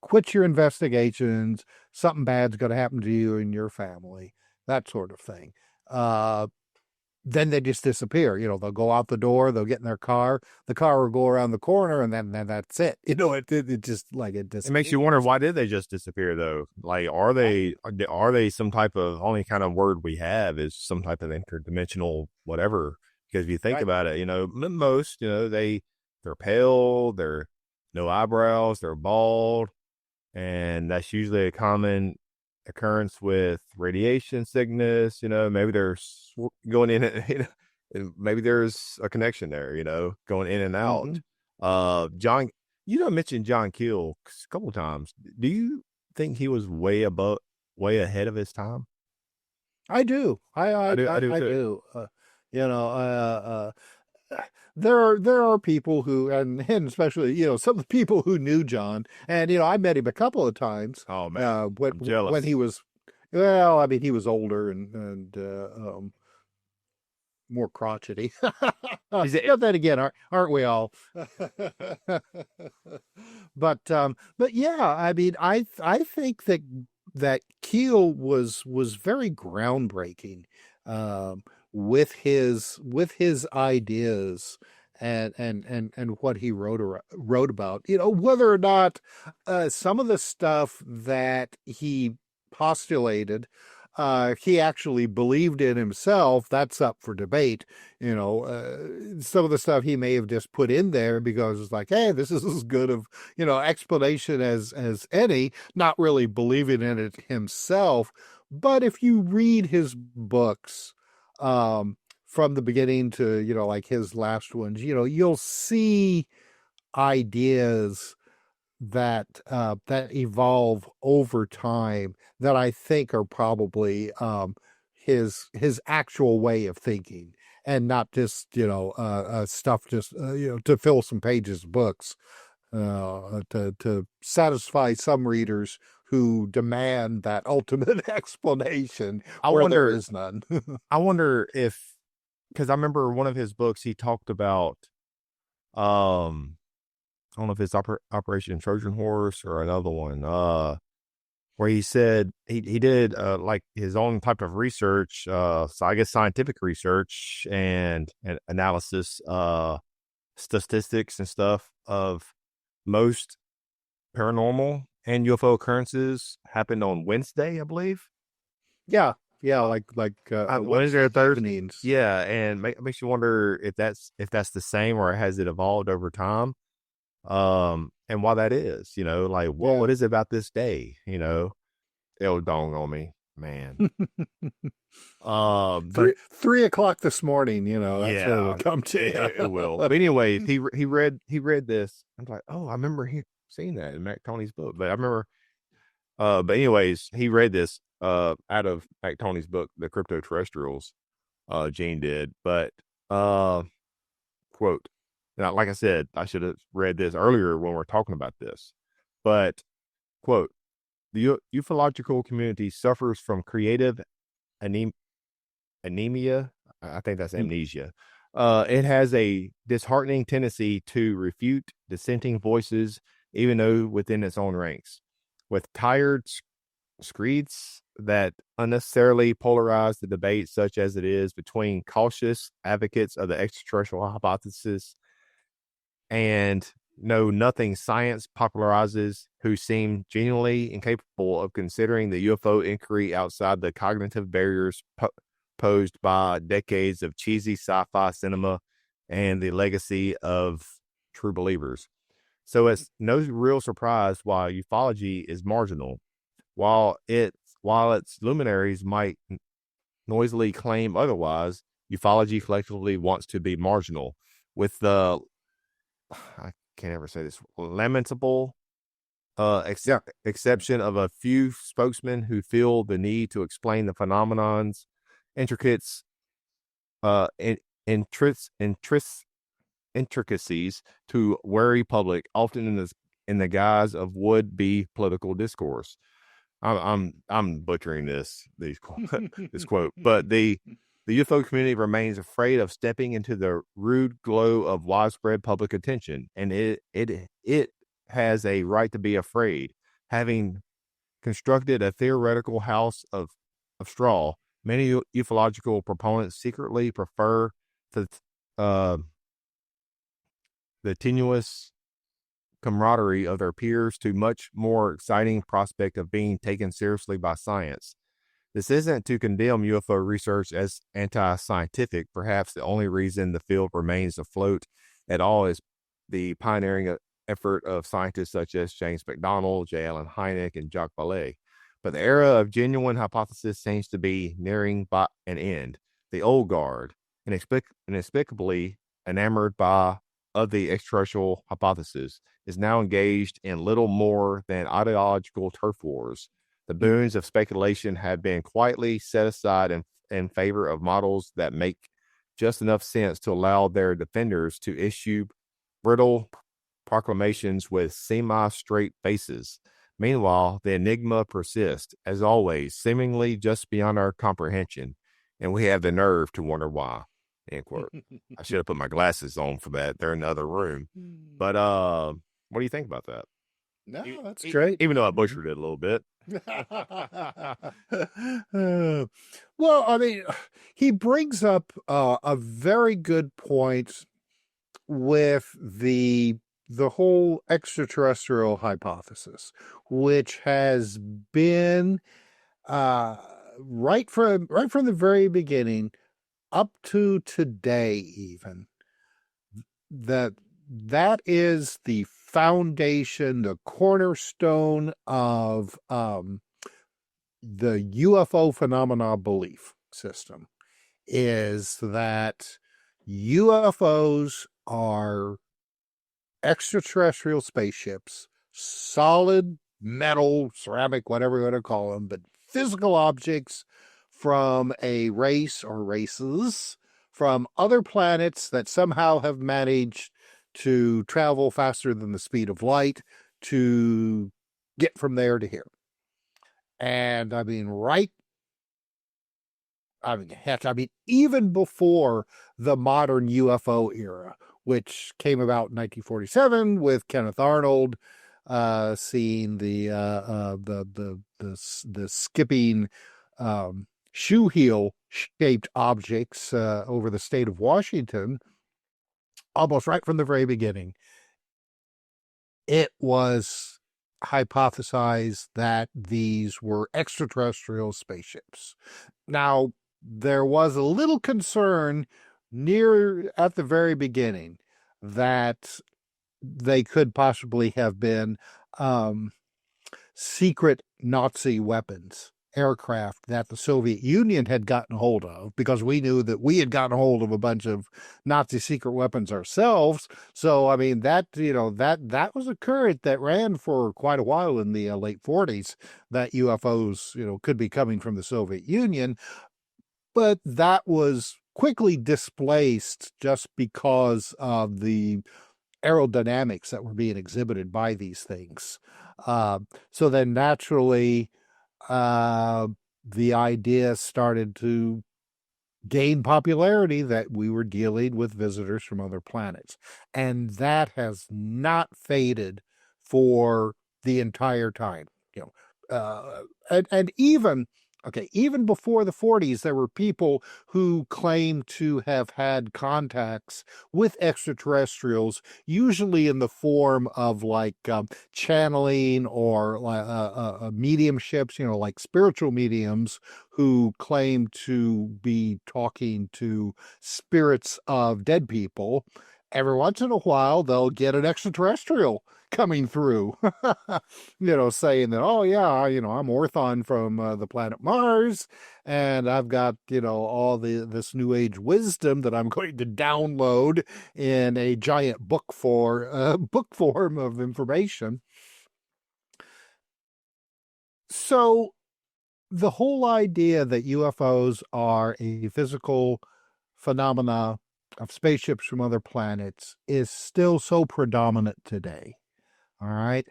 Quit your investigations, something bad's going to happen to you and your family, that sort of thing. Then they just disappear. They'll go out the door, they'll get in their car, the car will go around the corner, and then that's it. It just like it disappears. It makes you wonder, why did they just disappear though? Like, are they some type of, only kind of word we have is some type of interdimensional whatever? Because if you think about it, most, they're pale, they're no eyebrows, they're bald, and that's usually a common occurrence with radiation sickness. Maybe they're going in, maybe there's a connection there, going in and out. John, mentioned John Keel a couple times. Do you think he was way ahead of his time? I do. I do. There are people who, and especially, some of the people who knew John, and, I met him a couple of times. Oh, man, I'm jealous. When he was, well, I mean, he was older and more crotchety. Then again, aren't we all? But yeah, I mean, I think that Keel was very groundbreaking with his ideas and what he wrote about. Whether or not some of the stuff that he postulated he actually believed in himself, that's up for debate. Some of the stuff he may have just put in there because it's like, hey, this is as good of, explanation as any, not really believing in it himself. But if you read his books, from the beginning to, like his last ones, you'll see ideas that evolve over time that I think are probably his actual way of thinking, and not just stuff just to fill some pages of books to satisfy some readers who demand that ultimate explanation I where there wonder, is none. I wonder if, because I remember one of his books, he talked about, um, I don't know if it's Operation Trojan Horse or another one, where he said he did like his own type of research, so I guess scientific research and analysis, statistics and stuff of most paranormal and UFO occurrences happened on Wednesday, I believe. Yeah, yeah, Wednesday or Wednesday Thursday. evenings. Yeah, and makes you wonder if that's the same or has it evolved over time, and why that is. Like Yeah. what is it about this day? It'll dawn on me, man. But 3 o'clock this morning, that's what it'll yeah, come to it will. But you. anyways, he read this. I'm like, oh, I remember seeing that in Mac Tony's book. But I remember, but anyways, he read this out of Mac Tony's book, The Crypto Terrestrials. Gene did, but quote. Now, like I said, I should have read this earlier when we're talking about this, but quote: the ufological community suffers from creative anemia. I think that's amnesia. It has a disheartening tendency to refute dissenting voices, even though within its own ranks. With tired screeds that unnecessarily polarize the debate, such as it is between cautious advocates of the extraterrestrial hypothesis and know nothing science popularizes who seem genuinely incapable of considering the UFO inquiry outside the cognitive barriers posed by decades of cheesy sci-fi cinema and the legacy of true believers. So it's no real surprise why ufology is marginal. While its luminaries might noisily claim otherwise, ufology collectively wants to be marginal, with the I can't ever say this lamentable Yeah. exception of a few spokesmen who feel the need to explain the phenomenon's intricate in, intricacies to wary public, often in the guise of would-be political discourse. I'm butchering this quote, but the UFO community remains afraid of stepping into the rude glow of widespread public attention, and it has a right to be afraid. Having constructed a theoretical house of straw, many ufological proponents secretly prefer the uh, the tenuous camaraderie of their peers to much more exciting prospect of being taken seriously by science. This isn't to condemn UFO research as anti-scientific. Perhaps the only reason the field remains afloat at all is the pioneering effort of scientists such as James McDonald, J. Allen Hynek, and Jacques Vallée. But the era of genuine hypothesis seems to be nearing by an end. The old guard, inexplicably enamored of the extraterrestrial hypothesis, is now engaged in little more than ideological turf wars. The boons of speculation have been quietly set aside in favor of models that make just enough sense to allow their defenders to issue brittle proclamations with semi-straight faces. Meanwhile, the enigma persists, as always, seemingly just beyond our comprehension, and we have the nerve to wonder why. End quote. I should have put my glasses on for that. They're in the other room. But what do you think about that? No, that's great. Even though I butchered it a little bit. Well, I mean, he brings up a very good point with the whole extraterrestrial hypothesis, which has been right from the very beginning up to today, even that is the foundation, the cornerstone of the UFO phenomena belief system, is that UFOs are extraterrestrial spaceships, solid metal, ceramic, whatever you want to call them, but physical objects from a race or races from other planets that somehow have managed to travel faster than the speed of light to get from there to here. And I mean, right, I mean, heck, I mean, even before the modern UFO era, which came about in 1947 with Kenneth Arnold seeing the skipping shoe heel shaped objects over the state of Washington, almost right from the very beginning, it was hypothesized that these were extraterrestrial spaceships. Now, there was a little concern near at the very beginning that they could possibly have been um, secret Nazi weapons, aircraft that the Soviet Union had gotten hold of, because we knew that we had gotten hold of a bunch of Nazi secret weapons ourselves. So, I mean, that was a current that ran for quite a while in the late 40s, that UFOs, could be coming from the Soviet Union. But that was quickly displaced just because of the aerodynamics that were being exhibited by these things. So then naturally, the idea started to gain popularity that we were dealing with visitors from other planets. And that has not faded for the entire time. You know, and even okay, even before the 40s, there were people who claimed to have had contacts with extraterrestrials, usually in the form of like channeling or mediumships, like spiritual mediums who claim to be talking to spirits of dead people. Every once in a while, they'll get an extraterrestrial coming through, saying that, oh, yeah, I'm Orthon from the planet Mars, and I've got, all this new age wisdom that I'm going to download in a giant book form of information. So the whole idea that UFOs are a physical phenomena of spaceships from other planets is still so predominant today. All right.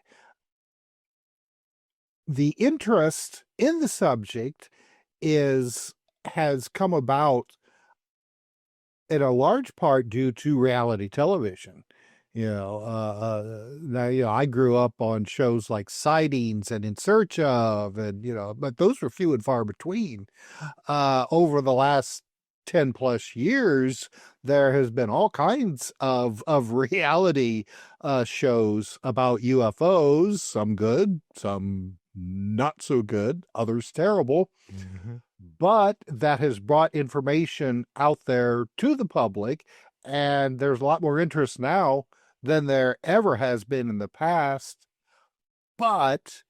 The interest in the subject has come about in a large part due to reality television. Now, I grew up on shows like Sightings and In Search of, and, but those were few and far between. Over the last 10 plus years, there has been all kinds of reality shows about UFOs, some good, some not so good, others terrible. Mm-hmm. But that has brought information out there to the public, and there's a lot more interest now than there ever has been in the past. But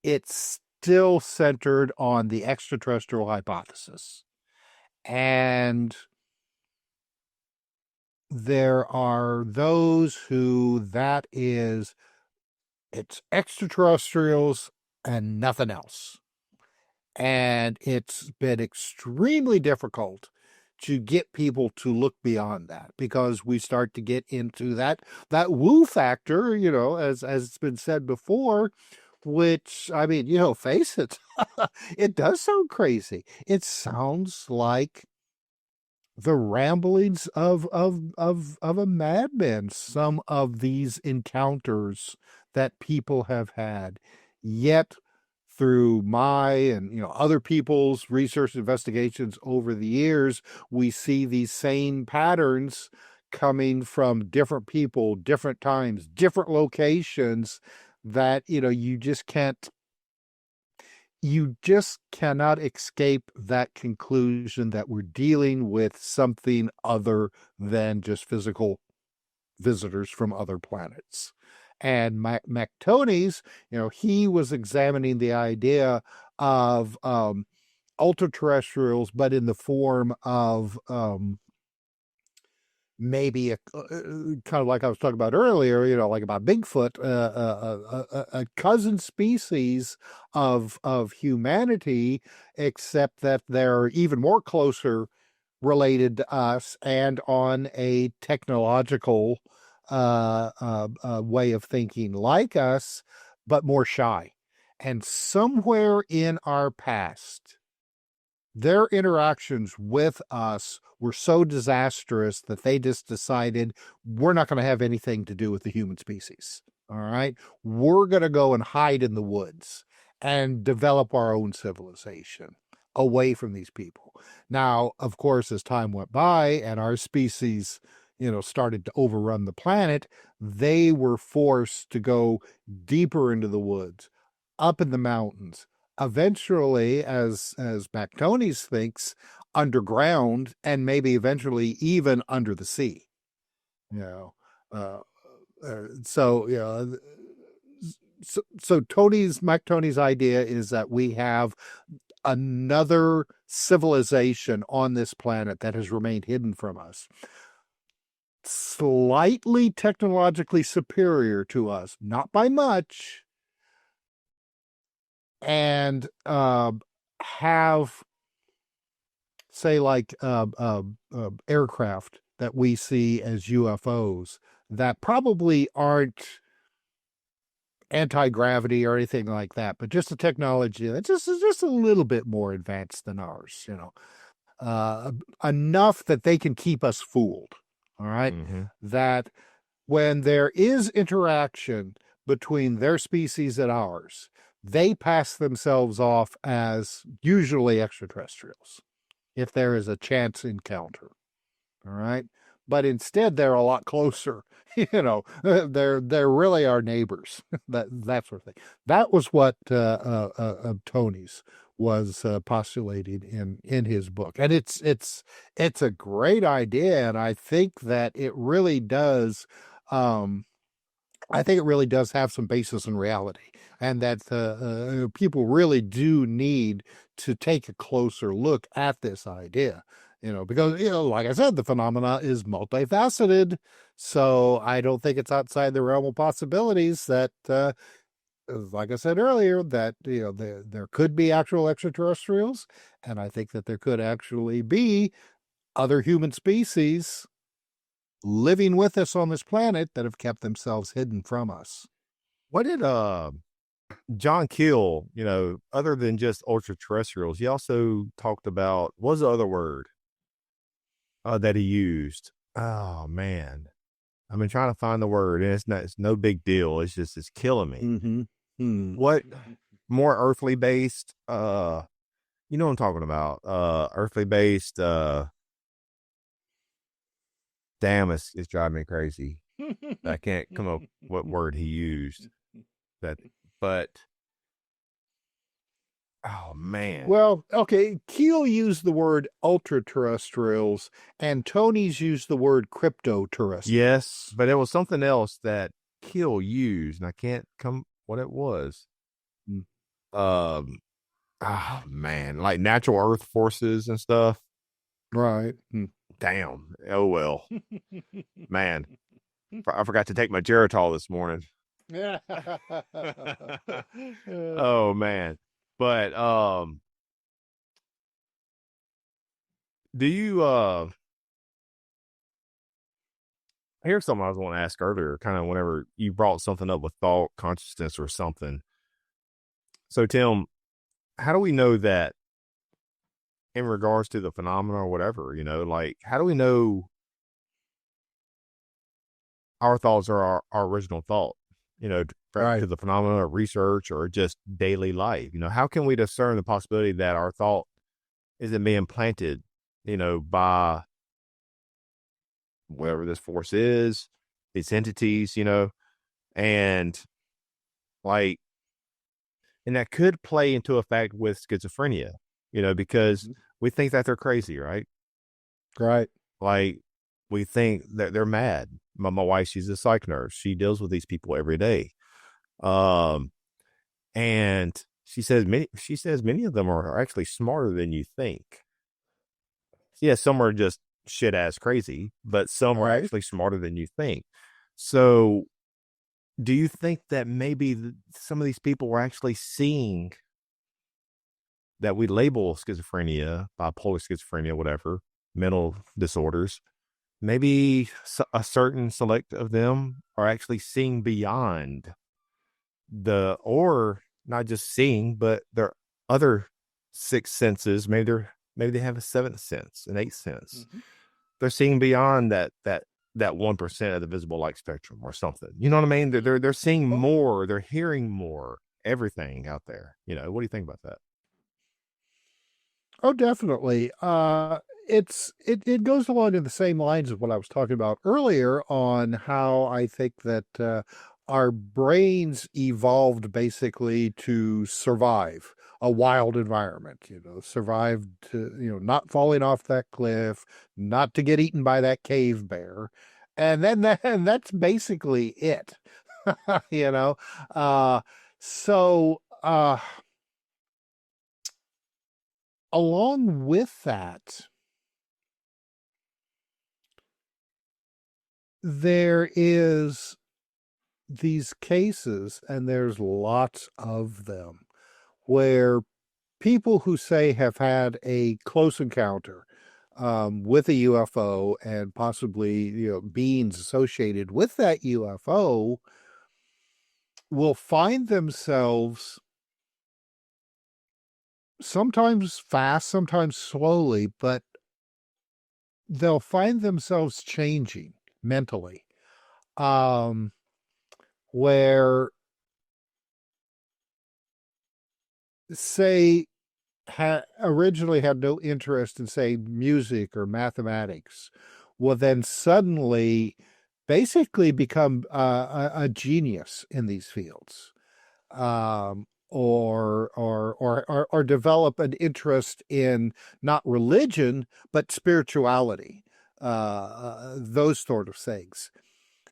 it's still centered on the extraterrestrial hypothesis. And there are those who it's extraterrestrials and nothing else. And it's been extremely difficult to get people to look beyond that, because we start to get into that woo factor, as it's been said before, which, I mean, face it, it does sound crazy. It sounds like the ramblings of a madman, some of these encounters that people have had. Yet through my and other people's research investigations over the years, we see these same patterns coming from different people, different times, different locations, that you just cannot escape that conclusion that we're dealing with something other than just physical visitors from other planets. And McTony's, he was examining the idea of ultraterrestrials, but in the form of maybe kind of like I was talking about earlier, like about Bigfoot, a cousin species of humanity, except that they're even more closer related to us and on a technological way of thinking like us, but more shy. And somewhere in our past, their interactions with us were so disastrous that they just decided we're not going to have anything to do with the human species. All right. We're going to go and hide in the woods and develop our own civilization away from these people. Now, of course, as time went by and our species, started to overrun the planet, they were forced to go deeper into the woods, up in the mountains, eventually, as Mactones thinks, underground, and maybe eventually even under the sea. You know, uh, so so Mactone's idea is that we have another civilization on this planet that has remained hidden from us, slightly technologically superior to us, not by much, and have, say, like aircraft that we see as UFOs that probably aren't anti-gravity or anything like that, but just a technology that's just a little bit more advanced than ours, enough that they can keep us fooled. All right. Mm-hmm. That when there is interaction between their species and ours, they pass themselves off as usually extraterrestrials if there is a chance encounter. All right. But instead, they're a lot closer. They're really our neighbors. that sort of thing. That was what Tony's was postulating in his book, and it's a great idea, and I think that it really does. I think it really does have some basis in reality, and that people really do need to take a closer look at this idea. Because, like I said, the phenomena is multifaceted. So I don't think it's outside the realm of possibilities that, like I said earlier, that, there could be actual extraterrestrials. And I think that there could actually be other human species living with us on this planet that have kept themselves hidden from us. What did John Keel, other than just ultra-terrestrials, he also talked about, what was the other word that he used? Oh man, I've been trying to find the word, and it's no big deal. It's killing me. Mm-hmm. Mm. What more earthly based? You know what I'm talking about? Earthly based. Damn, it's driving me crazy. I can't come up what word he used. But oh man. Well, okay, Keel used the word ultra-terrestrials, and Tony's used the word crypto-terrestrials. Yes, but it was something else that Keel used, and I can't come what it was. Oh man, like natural earth forces and stuff. Right. Damn. Oh well. Man, I forgot to take my Geritol this morning. Oh man. But do you here's something I was going to ask earlier, kind of whenever you brought something up with thought, consciousness, or something. So Tim, how do we know that in regards to the phenomena or whatever, like how do we know our thoughts are our original thought, Right. to the phenomena or research or just daily life? How can we discern the possibility that our thought isn't being planted, by whatever this force is, its entities, and like, and that could play into effect with schizophrenia, because we think that they're crazy, right? Right. Like we think that they're mad. My wife, she's a psych nurse. She deals with these people every day. And she says many of them are actually smarter than you think. Yeah, some are just shit ass crazy, but some are actually smarter than you think. So do you think that maybe some of these people were actually seeing that we label schizophrenia, bipolar schizophrenia, whatever, mental disorders? Maybe a certain select of them are actually seeing beyond or not just seeing, but their other six senses. Maybe they have a seventh sense, an eighth sense. Mhm. They're seeing beyond that 1% of the visible light spectrum or something. You know what I mean? They're seeing Oh, more, they're hearing more, everything out there. What do you think about that? oh, definitely. It goes along in the same lines of what I was talking about earlier on how I think that our brains evolved basically to survive a wild environment. Survived to not falling off that cliff, not to get eaten by that cave bear, and that's basically it. you know, uh, so. Along with that, there is these cases, and there's lots of them, where people who say have had a close encounter with a UFO and possibly beings associated with that UFO will find themselves sometimes fast, sometimes slowly, but they'll find themselves changing mentally. Um, where say originally had no interest in say music or mathematics will then suddenly basically become a genius in these fields, or develop an interest in not religion but spirituality, those sort of things.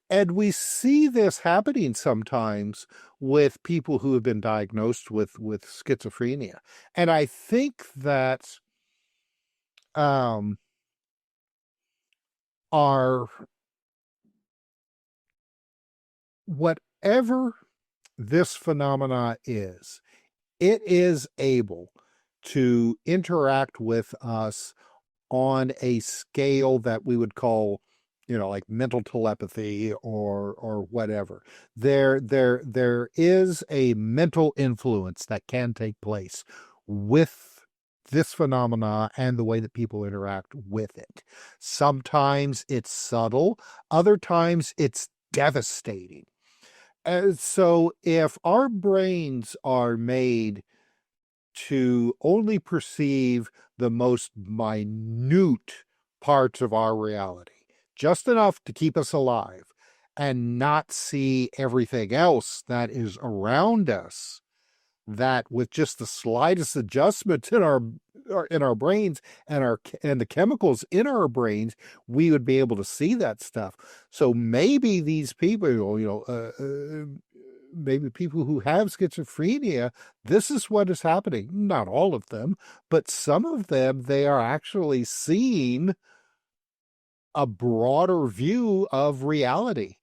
And we see this happening sometimes with people who have been diagnosed with schizophrenia. And I think that um, our whatever this phenomena is, it is able to interact with us on a scale that we would call like mental telepathy or whatever. There is a mental influence that can take place with this phenomena and the way that people interact with it. Sometimes it's subtle, other times it's devastating. So if our brains are made to only perceive the most minute parts of our reality, just enough to keep us alive, and not see everything else that is around us, that with just the slightest adjustment in our brains and the chemicals in our brains, we would be able to see that stuff. So maybe these people, maybe people who have schizophrenia, this is what is happening. Not all of them, but some of them, they are actually seeing a broader view of reality,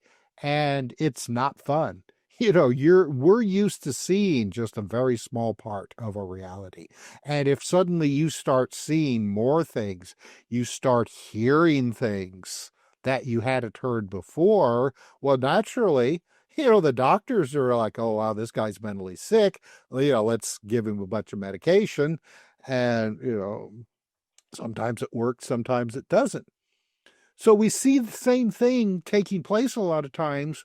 and it's not fun. We're used to seeing just a very small part of a reality. And if suddenly you start seeing more things, you start hearing things that you hadn't heard before, well, naturally, the doctors are like, oh, wow, this guy's mentally sick. Let's give him a bunch of medication. And, sometimes it works, sometimes it doesn't. So we see the same thing taking place a lot of times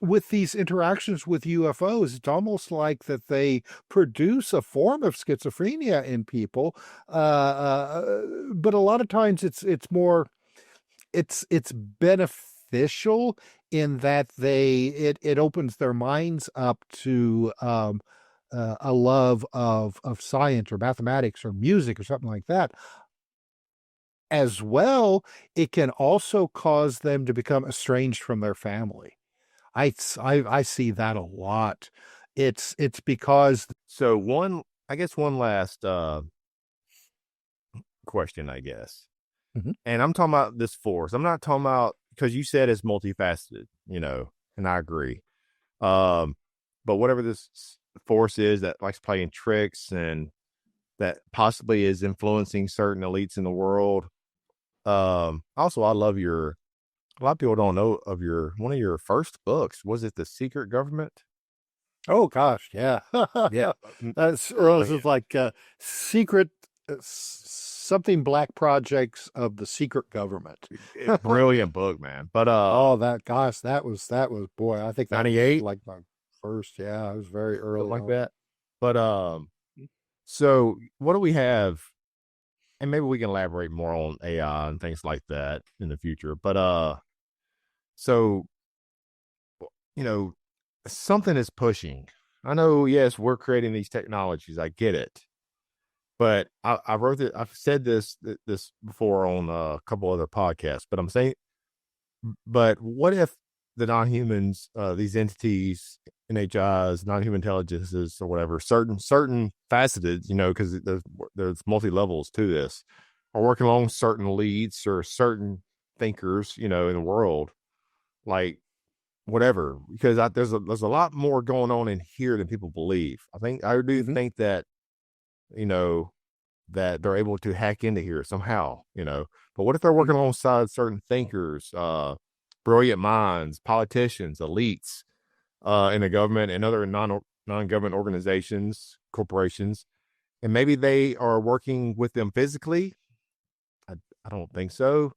with these interactions with UFOs. It's almost like that they produce a form of schizophrenia in people, but a lot of times it's beneficial in that it opens their minds up to a love of science or mathematics or music or something like that. As well, it can also cause them to become estranged from their family. I see that a lot. It's because So I guess one last question, I guess. Mhm. And I'm talking about this force. I'm not talking about, because you said it's multifaceted, and I agree. Um, but whatever this force is that likes playing tricks and that possibly is influencing certain elites in the world. Also, I love a lot of people don't know of one of your first books. Was it The Secret Government? Oh gosh, yeah. Yeah. Mm, That's or oh, this yeah. is like secret something black projects of the secret government. Brilliant book, man. But Oh, that gosh, that was boy, I think that was 98, like my first, yeah, it was very something early like on. that. But so what do we have? And maybe we can elaborate more on AI and things like that in the future. But so you know, something is pushing. I know, yes, we're creating these technologies. I get it. But I wrote it. I've said this before on a couple other podcasts. But I'm saying, but what if the non-humans, these entities, NHIs, non-human intelligences, or whatever, certain faceted, because there's multi levels to this, are working along certain leads or certain thinkers, in the world, like whatever. Because there's a lot more going on in here than people believe. I do Hmm. think that you know that they're able to hack into here somehow, But what if they're working alongside certain thinkers, brilliant minds, politicians, elites, in the government and other non-government organizations, corporations, and maybe they are working with them physically? I, I don't think so.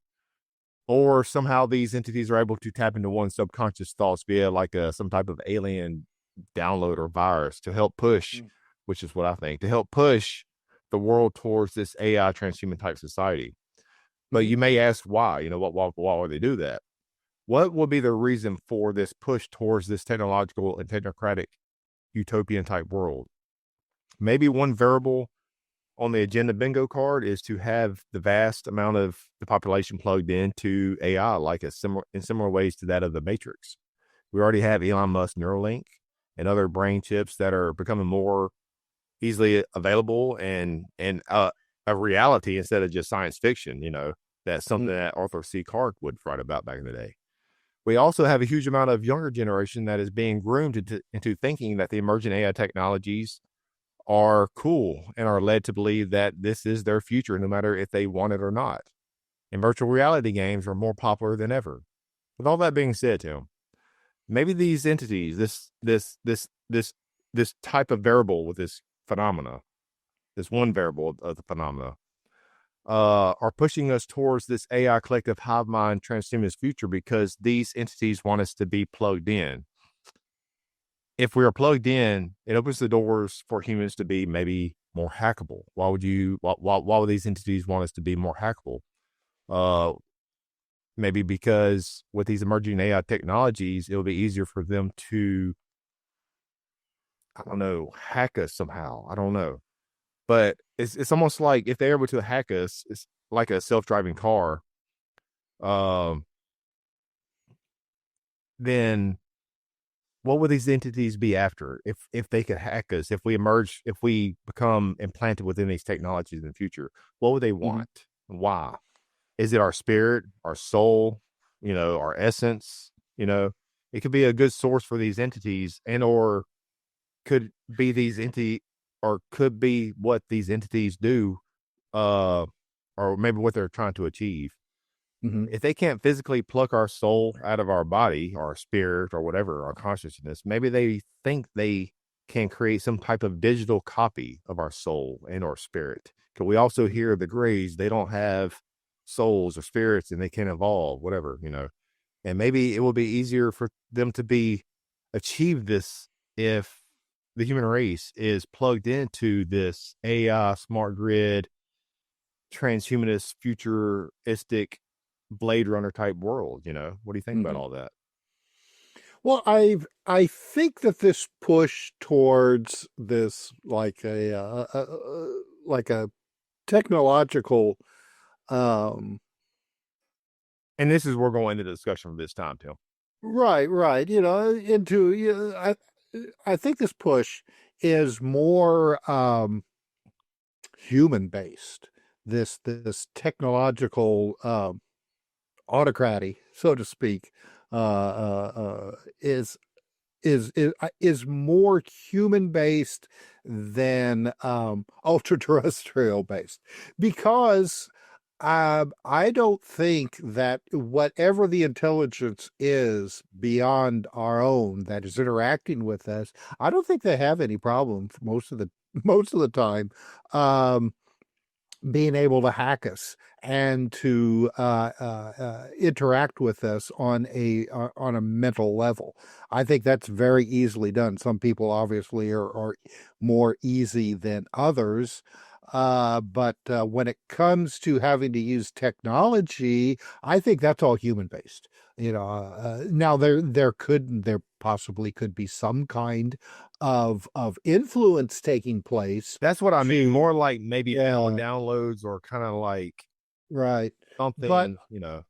Or somehow these entities are able to tap into one's subconscious thoughts via like some type of alien download or virus to help push, which is what I think, to help push the world towards this AI transhuman type society. But Hmm. you may ask why, why would they do that? What would be the reason for this push towards this technological and technocratic utopian type world? Maybe one variable on the agenda bingo card is to have the vast amount of the population plugged into AI, like in similar ways to that of the Matrix. We already have Elon Musk Neuralink and other brain chips that are becoming more easily available and a reality instead of just science fiction. That's something that Arthur C. Clarke would write about back in the day. We also have a huge amount of younger generation that is being groomed into thinking that the emerging AI technologies are cool and are led to believe that this is their future, no matter if they want it or not. And virtual reality games are more popular than ever. With all that being said, Tim, maybe these entities, this type of variable with this phenomena, this one variable of the phenomena, are pushing us towards this AI collective hive mind transhumanist future because these entities want us to be plugged in. If we are plugged in, it opens the doors for humans to be maybe more hackable. Why would these entities want us to be more hackable? Uh, Maybe because with these emerging AI technologies, it'll be easier for them to, I don't know, hack us somehow. I don't know. But it's almost like if they're able to hack us, it's like a self-driving car. Um, then what would these entities be after if they could hack us, if we become implanted within these technologies in the future? What would they Hmm. want? Why? Is it our spirit, our soul, our essence? It could be a good source for these entities, and or could be these entity or could be what these entities do, uh or maybe what they're trying to achieve. Hmm. If they can't physically pluck our soul out of our body, our spirit, or whatever, our consciousness, maybe they think they can create some type of digital copy of our soul and our spirit. Because we also hear the Greys, they don't have souls or spirits and they can evolve, whatever. And maybe it will be easier for them to achieve this if the human race is plugged into this AI smart grid transhumanist, futuristic Blade Runner type world. What do you think about Hmm. all that? Well, I think that this push towards this like a technological um And this is we're going into the discussion for this time, Tim. right, into I think this push is more human based. This technological autocracy, so to speak, is is more human based than ultra terrestrial based because I don't think that whatever the intelligence is beyond our own that is interacting with us, I don't think they have any problem most of the most of the time. Um, Being able to hack us and to interact with us on a mental level. I think that's very easily done. Some people obviously are more easy than others. But when it comes to having to use technology, I think that's all human based. Now there possibly could be some kind of influence taking place. That's what I mean. To More like maybe Yeah, downloads or kind of like right. But something, you know.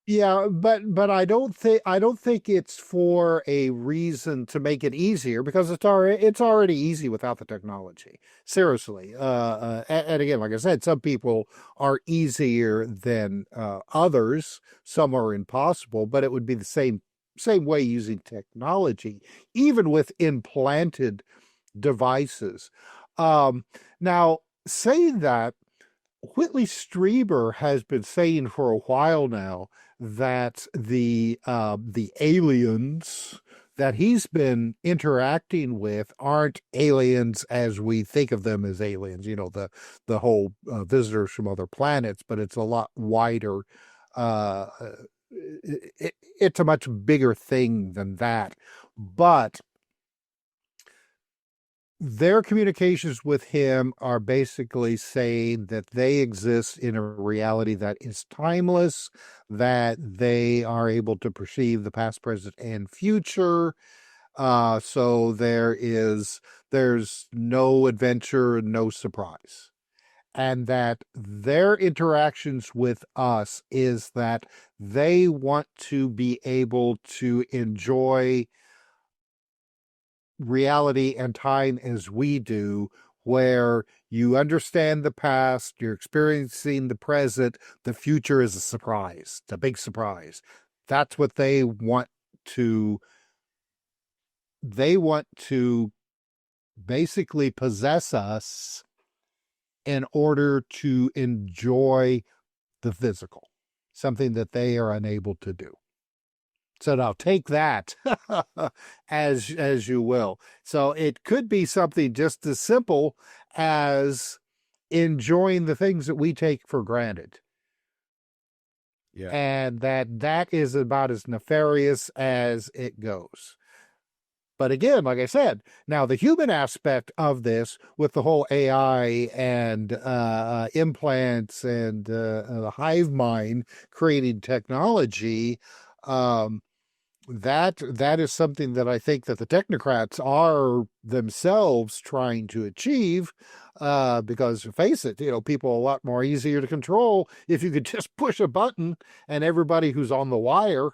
yeah, but I don't think it's for a reason to make it easier because it's already easy without the technology. Seriously. And again, like I said, some people are easier than others. Some are impossible, but it would be the same way using technology, even with implanted devices. Um, Now, saying that, Whitley Strieber has been saying for a while now that the aliens that he's been interacting with aren't aliens as we think of them as aliens. The whole visitors from other planets, but it's a lot wider. Uh, it's a much bigger thing than that. But their communications with him are basically saying that they exist in a reality that is timeless, that they are able to perceive the past, present, and future. So there's no adventure, no surprise. And that their interactions with us is that they want to be able to enjoy reality and time as we do, where you understand the past, you're experiencing the present, the future is a surprise, it's a big surprise. That's what to, they want to basically possess us in order to enjoy the physical, something that they are unable to do. So now take that as you will. So it could be something just as simple as enjoying the things that we take for granted. Yeah. And that is about as nefarious as it goes. But again, like I said, now the human aspect of this with the whole AI and implants and the hive mind creating technology, um, that is something that I think that the technocrats are themselves trying to achieve. Because face it, people are a lot more easier to control if you could just push a button and everybody who's on the wire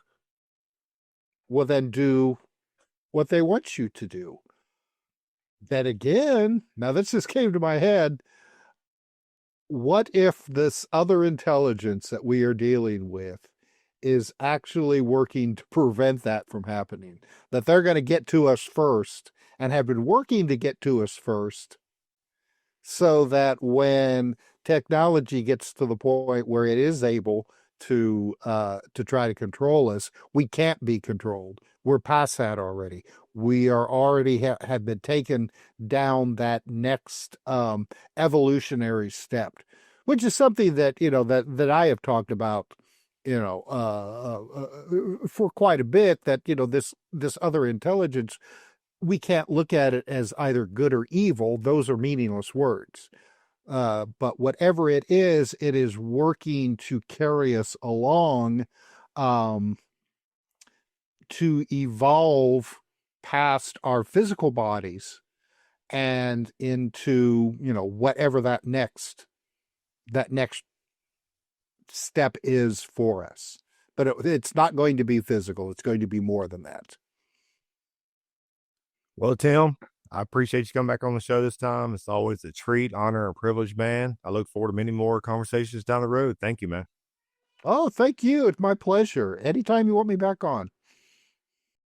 will then do what they want you to do. Then again, now this just came to my head. What if this other intelligence that we are dealing with is actually working to prevent that from happening? That they're going to get to us first and have been working to get to us first, so that when technology gets to the point where it is able to try to control us, we can't be controlled. We're past that already. We are already have been taken down that next evolutionary step, which is something that that I have talked about for quite a bit. That this other intelligence, we can't look at it as either good or evil. Those are meaningless words. But whatever it is working to carry us along, um, to evolve past our physical bodies and into, whatever that next step is for us. But it's not going to be physical. It's going to be more than that. Well, Tim, I appreciate you coming back on the show this time. It's always a treat, honor, and privilege, man. I look forward to many more conversations down the road. Thank you, man. Oh, thank you. It's my pleasure. Anytime you want me back on.